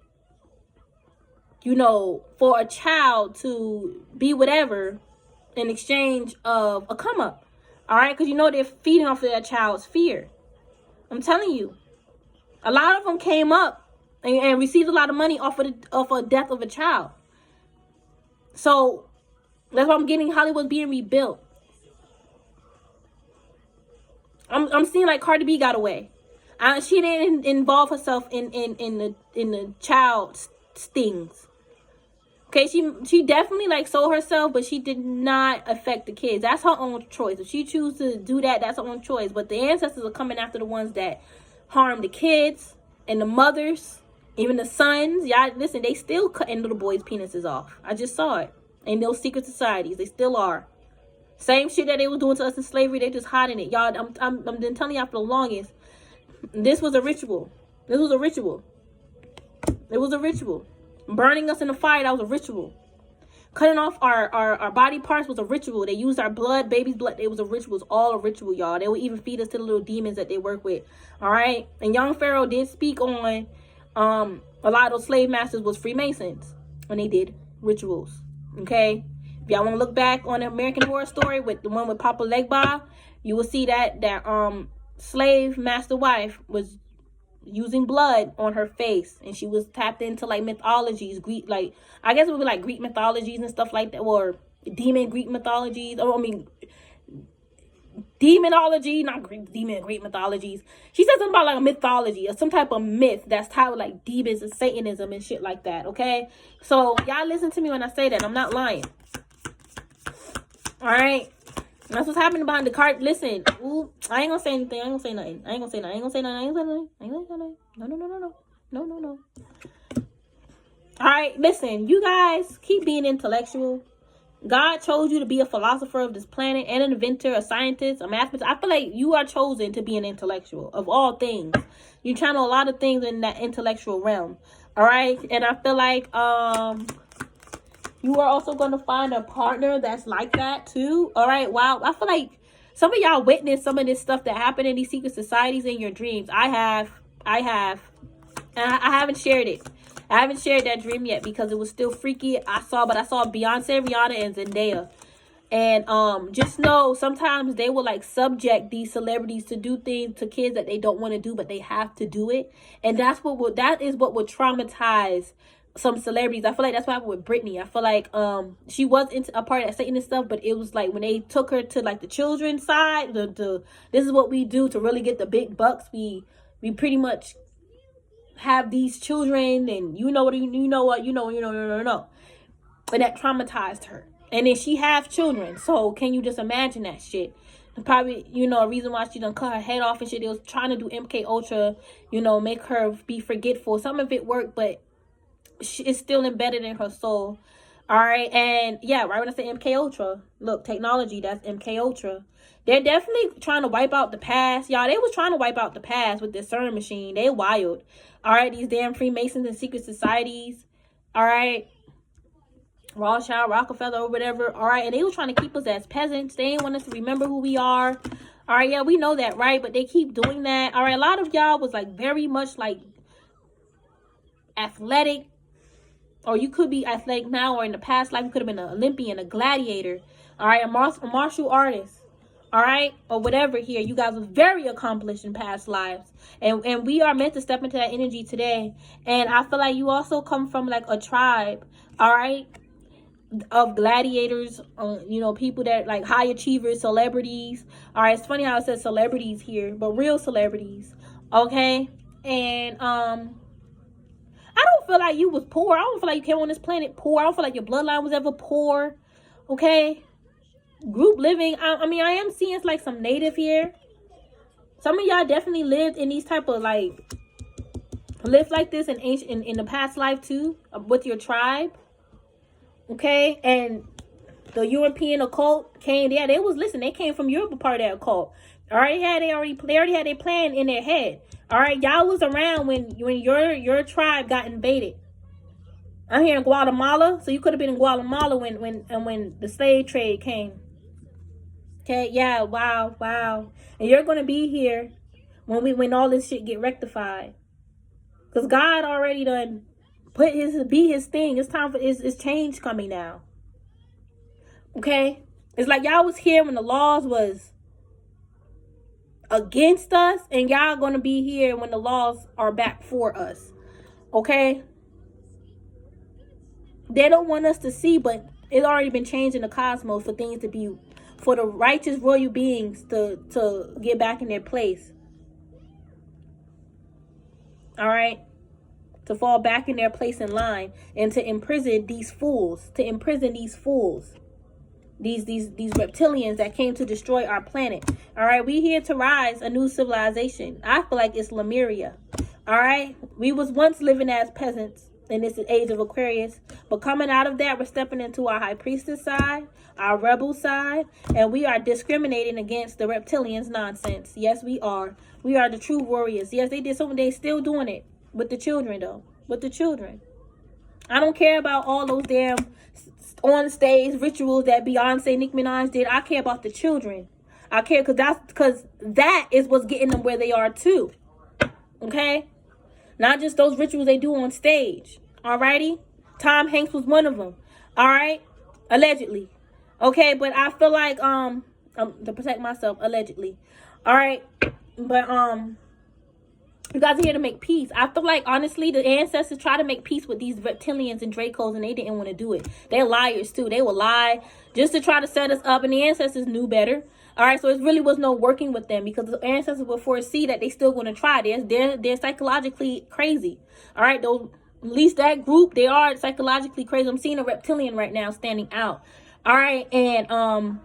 you know, for a child to be whatever in exchange of a come up. All right, because you know they're feeding off of that child's fear. I'm telling you, a lot of them came up and received a lot of money off of death of a child. So that's why I'm getting Hollywood being rebuilt. I'm seeing like Cardi B got away. She didn't involve herself in the child stings. Okay, she definitely like sold herself, but she did not affect the kids. That's her own choice. If she chooses to do that, that's her own choice. But the ancestors are coming after the ones that harm the kids and the mothers, even the sons. Y'all, listen, they still cutting little boys' penises off. I just saw it. In those secret societies, they still are. Same shit that they was doing to us in slavery, they just hiding it. Y'all, I'm been telling y'all for the longest. This was a ritual. This was a ritual. It was a ritual. Burning us in the fire, that was a ritual. Cutting off our body parts was a ritual. They used our blood, baby's blood. It was a ritual. It was all a ritual, y'all. They would even feed us to the little demons that they work with. All right? And young Pharaoh did speak on a lot of those slave masters was Freemasons when they did rituals. Okay? If y'all want to look back on the American Horror Story with the one with Papa Legba, you will see that slave master wife was using blood on her face, and she was tapped into like mythologies, Greek, like I guess it would be like Greek mythologies and stuff like that, or demon Greek mythologies. I mean demonology, not Greek, demon Greek mythologies. She said something about like a mythology or some type of myth that's tied with like demons and Satanism and shit like that. Okay, so y'all listen to me when I say that. I'm not lying. All right. That's what's happening behind the cart. Listen, ooh, I ain't gonna say anything. I ain't gonna say nothing. I ain't gonna say nothing. I ain't gonna say nothing. I ain't gonna say nothing. I ain't gonna say nothing. No, no, no, no, no. No, no, no. All right, listen, you guys keep being intellectual. God chose you to be a philosopher of this planet and an inventor, a scientist, a mathematician. I feel like you are chosen to be an intellectual of all things. You channel a lot of things in that intellectual realm. All right, and I feel like you are also going to find a partner that's like that too. All right. Wow. I feel like some of y'all witnessed some of this stuff that happened in these secret societies in your dreams. I have. And I haven't shared it. I haven't shared that dream yet because it was still freaky. But I saw Beyonce, Rihanna, and Zendaya. And just know sometimes they will like subject these celebrities to do things to kids that they don't want to do, but they have to do it. And that is what will traumatize some celebrities. I feel like that's what happened with Britney. I feel like she was into a part of that Satan stuff, but it was like when they took her to like the children's side, this is what we do to really get the big bucks. We pretty much have these children, and no. And that traumatized her. And then she have children. So can you just imagine that shit? And probably, a reason why she done cut her head off and shit. They was trying to do MK Ultra, make her be forgetful. Some of it worked, but it's still embedded in her soul. All right. And yeah, right when I say MK Ultra, look, technology, that's MK Ultra. They're definitely trying to wipe out the past. Y'all, they was trying to wipe out the past with this CERN machine. They wild. All right. These damn Freemasons and secret societies. All right. Rothschild, Rockefeller, or whatever. All right. And they were trying to keep us as peasants. They didn't want us to remember who we are. All right. Yeah, we know that, right? But they keep doing that. All right. A lot of y'all was like very much like athletic. Or you could be athletic now, or in the past life, you could have been an Olympian, a gladiator, all right, a martial artist, all right, or whatever here. You guys were very accomplished in past lives. And we are meant to step into that energy today. And I feel like you also come from like a tribe, all right, of gladiators, people that like high achievers, celebrities. All right, it's funny how it says celebrities here, but real celebrities, okay? And I don't feel like you was poor. I don't feel like you came on this planet poor. I don't feel like your bloodline was ever poor. Okay? Group living. I mean, I am seeing like some native here. Some of y'all definitely lived in these type of like, lived like this in the past life too, with your tribe. Okay? And the European occult came, yeah, they came from Europe, a part of that occult. They already had their plan in their head. All right, y'all was around when your tribe got invaded. I'm here in Guatemala, so you could have been in Guatemala when the slave trade came. Okay, yeah, wow. And you're gonna be here when all this shit get rectified. Because God already done put his thing. It's time for it's change coming now. Okay? It's like y'all was here when the laws was against us, and y'all gonna be here when the laws are back for us. Okay? They don't want us to see, but it's already been changed in the cosmos for things to be, for the righteous royal beings to get back in their place. All right? To fall back in their place in line, and to imprison these fools, these reptilians that came to destroy our planet. All right, we here to rise a new civilization. I feel like it's Lemuria. All right, we was once living as peasants in this age of Aquarius, but coming out of that, we're stepping into our high priestess side, our rebel side, and we are discriminating against the reptilians nonsense. Yes, we are. We are the true warriors. Yes, they did something. They still doing it with the children, though. With the children. I don't care about all those damn on stage rituals that Beyonce, Nicki Minaj did. I care about the children. I care because that is what's getting them where they are too. Okay? Not just those rituals they do on stage. Alrighty? Tom Hanks was one of them. Alright? Allegedly. Okay, but I feel like to protect myself, allegedly. Alright? But you guys are here to make peace. I feel like, honestly, the ancestors try to make peace with these reptilians and Dracos, and they didn't want to do it. They're liars, too. They will lie just to try to set us up, and the ancestors knew better. All right, so it really was no working with them, because the ancestors will foresee that they still going to try. They're psychologically crazy. All right, those, at least that group, they are psychologically crazy. I'm seeing a reptilian right now standing out. All right, and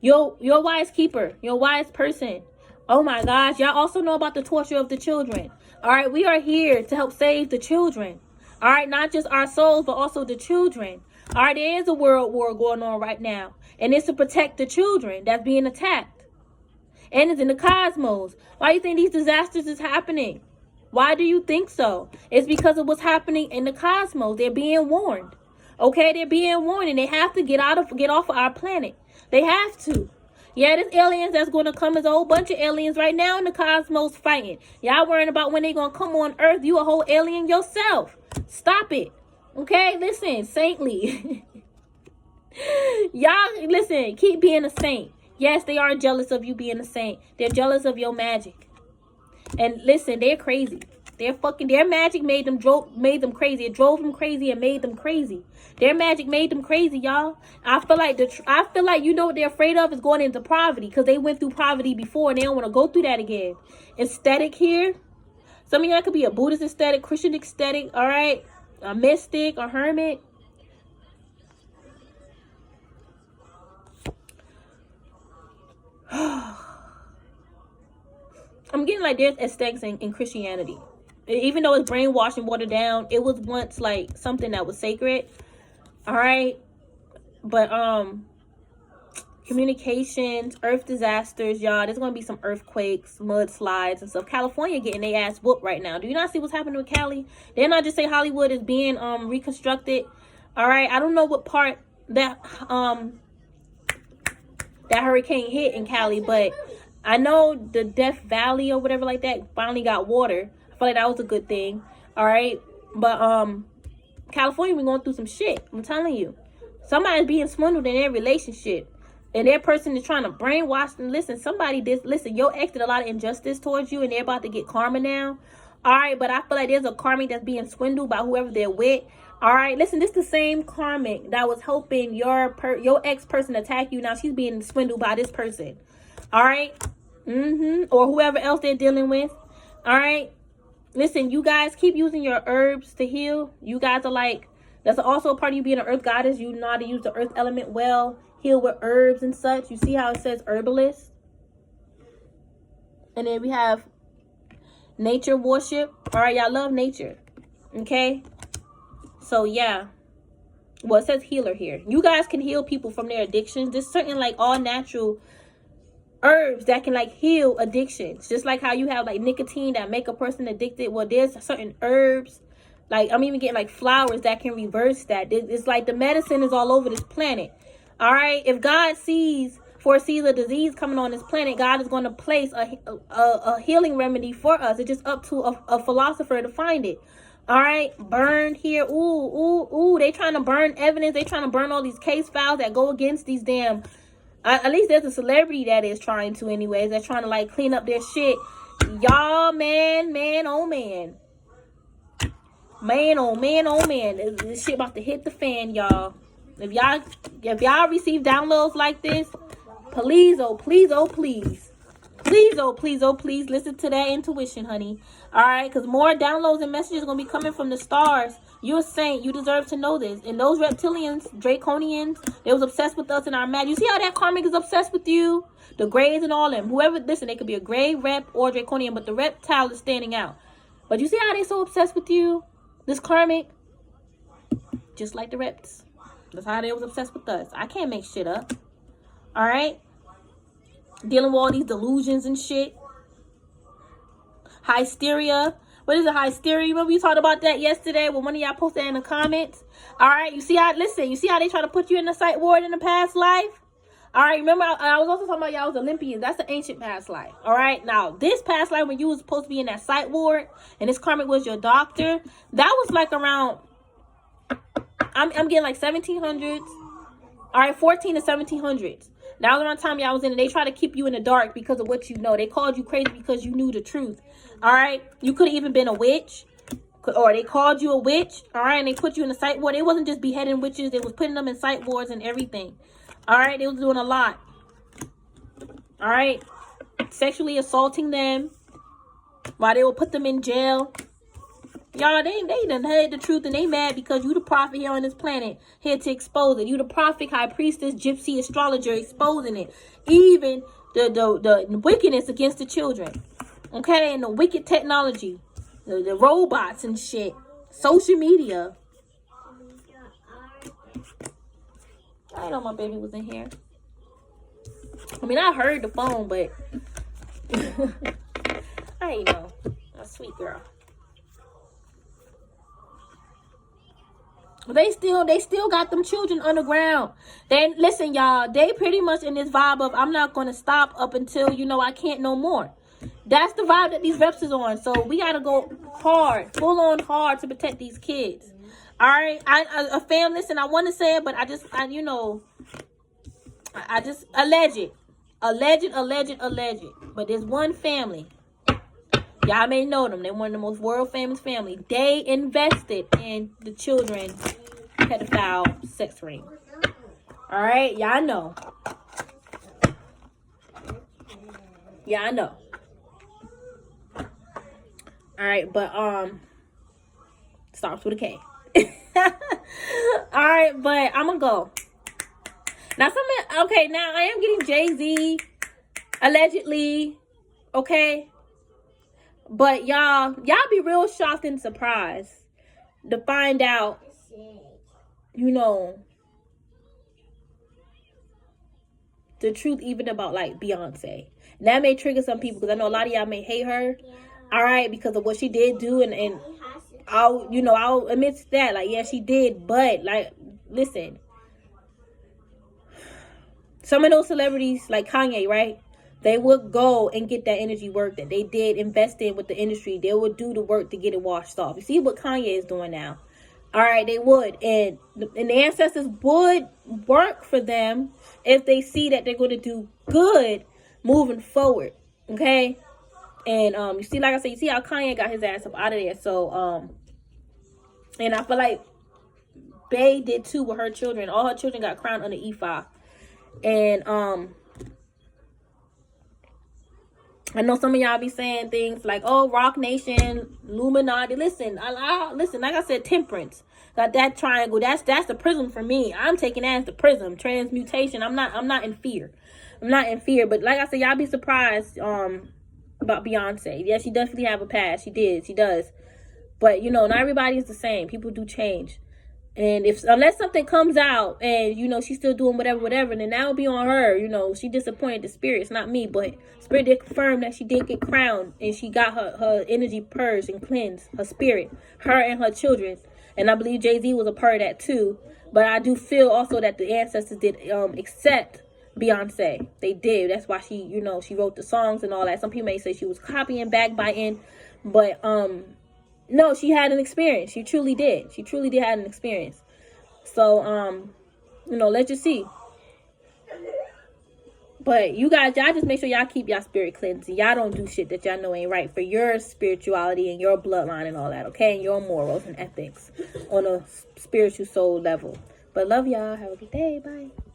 your wise keeper, your wise person. Oh my gosh, y'all also know about the torture of the children. All right, we are here to help save the children. All right, not just our souls, but also the children. All right, there is a world war going on right now, and it's to protect the children that's being attacked. And it's in the cosmos. Why do you think these disasters is happening? Why do you think so? It's because of what's happening in the cosmos. They're being warned. Okay, they're being warned, and they have to get off of our planet. They have to. Yeah, there's aliens that's going to come. There's a whole bunch of aliens right now in the cosmos fighting. Y'all worrying about when they going to come on Earth. You a whole alien yourself. Stop it. Okay, listen, saintly. Y'all, listen, keep being a saint. Yes, they are jealous of you being a saint. They're jealous of your magic. And listen, they're crazy. Their magic made them crazy. It drove them crazy and made them crazy. Their magic made them crazy, y'all. I feel like you know what they're afraid of is going into poverty, because they went through poverty before and they don't want to go through that again. Aesthetic here. Some of y'all could be a Buddhist aesthetic, Christian aesthetic, all right? A mystic, a hermit. I'm getting like there's aesthetics in Christianity. Even though it's brainwashed and watered down, it was once like something that was sacred. All right. But communications, earth disasters, y'all. There's gonna be some earthquakes, mudslides and stuff. California getting their ass whooped right now. Do you not see what's happening with Cali? They're not just say Hollywood is being reconstructed. All right. I don't know what part that hurricane hit in Cali, but I know the Death Valley or whatever like that finally got water. I feel like that was a good thing. All right. But California, we're going through some shit. I'm telling you. Somebody's being swindled in their relationship. And their person is trying to brainwash them. Listen, listen, your ex did a lot of injustice towards you, and they're about to get karma now. All right. But I feel like there's a karmic that's being swindled by whoever they're with. All right. Listen, this is the same karmic that was helping your ex person attack you. Now she's being swindled by this person. All right. Or whoever else they're dealing with. All right. Listen, you guys keep using your herbs to heal. You guys are like, that's also a part of you being an earth goddess. You know how to use the earth element well. Heal with herbs and such. You see how it says herbalist? And then we have nature worship. All right, y'all love nature. Okay? So, yeah. Well, it says healer here. You guys can heal people from their addictions. There's certain, like, all natural herbs that can like heal addictions, just like how you have like nicotine that make a person addicted. Well, there's certain herbs, like I'm even getting like flowers that can reverse that. It's like the medicine is all over this planet. All right, if God sees foresees a disease coming on this planet, God is going to place a healing remedy for us. It's just up to a philosopher to find it. All right, burn here. Ooh. They trying to burn evidence. They trying to burn all these case files that go against these damn. At least there's a celebrity that is trying to, anyways. They're trying to like clean up their shit. Y'all, man, oh man. Man. This shit about to hit the fan, y'all. If y'all receive downloads like this, please, please listen to that intuition, honey. All right, because more downloads and messages are going to be coming from the stars. You're a saint. You deserve to know this. And those reptilians, draconians, they was obsessed with us in our magic. You see how that karmic is obsessed with you? The grays and all them. Whoever, listen, they could be a gray, rep, or draconian, but the reptile is standing out. But you see how they so obsessed with you? This karmic? Just like the reps. That's how they was obsessed with us. I can't make shit up. All right? Dealing with all these delusions and shit. Hysteria. What is it? Hysteria. Remember we talked about that yesterday when one of y'all posted in the comments? All right. You see how, listen, you see how they try to put you in the psych ward in the past life? All right. Remember, I was also talking about y'all was Olympians. That's the ancient past life. All right. Now, this past life when you was supposed to be in that psych ward and this karmic was your doctor, that was like around, I'm getting like 1700s. All right. 14 to 1700s. That was around the time y'all was in it. They try to keep you in the dark because of what you know. They called you crazy because you knew the truth. All right. You could have even been a witch. Or they called you a witch. All right. And they put you in a psych ward. It wasn't just beheading witches. They was putting them in psych wards and everything. All right. They was doing a lot. All right. Sexually assaulting them. While they would put them in jail. Y'all, they done heard the truth and they mad because you the prophet here on this planet, here to expose it. You the prophet, high priestess, gypsy, astrologer, exposing it. Even the wickedness against the children. Okay? And the wicked technology. The robots and shit. Social media. I didn't know my baby was in here. I mean, I heard the phone, but I ain't know. A sweet girl. They still got them children underground. Then listen, y'all, they pretty much in this vibe of I'm not gonna stop up until I can't no more. That's the vibe that these reps is on. So we gotta go hard, full on hard to protect these kids. All right, a fam. Listen, I want to say it, but I just alleged. But there's one family. Y'all may know them. They're one of the most world famous family. They invested in the children pedophile sex ring. All right, y'all know. Yeah, I know. All right, but starts with a K. All right, but I'm gonna go. Now okay, now I am getting Jay-Z allegedly, okay? But y'all be real shocked and surprised to find out, the truth even about like Beyonce. And that may trigger some people because I know a lot of y'all may hate her. Yeah. All right, because of what she did do, and I'll admit to that. Like, yeah, she did, but like, listen, some of those celebrities like Kanye, right? They would go and get that energy work that they did invest in with the industry. They would do the work to get it washed off. You see what Kanye is doing now. All right, they would. And the ancestors would work for them if they see that they're going to do good moving forward. Okay? And you see, like I said, you see how Kanye got his ass up out of there. So, and I feel like Bey did too with her children. All her children got crowned under Ifa. And, I know some of y'all be saying things like, "Oh, Rock Nation, Illuminati." Listen, listen. Like I said, temperance. Got that triangle. That's the prism for me. I'm taking that as the prism. Transmutation. I'm not in fear. I'm not in fear. But like I said, y'all be surprised about Beyonce. Yeah, she definitely have a past. She did. She does. But not everybody is the same. People do change. And unless something comes out and, she's still doing whatever, then that will be on her. She disappointed the spirits, not me. But spirit did confirm that she did get crowned and she got her energy purged and cleansed, her spirit, her and her children. And I believe Jay-Z was a part of that too. But I do feel also that the ancestors did accept Beyonce. They did. That's why she, you know, she wrote the songs and all that. Some people may say she was copying, backbiting, but no, she had an experience. She truly did. She truly did have an experience. So you know, let's just see. But you guys, y'all just make sure y'all keep y'all spirit cleansed. Y'all don't do shit that y'all know ain't right for your spirituality and your bloodline and all that, okay? And your morals and ethics on a spiritual soul level. But love y'all. Have a good day. Bye.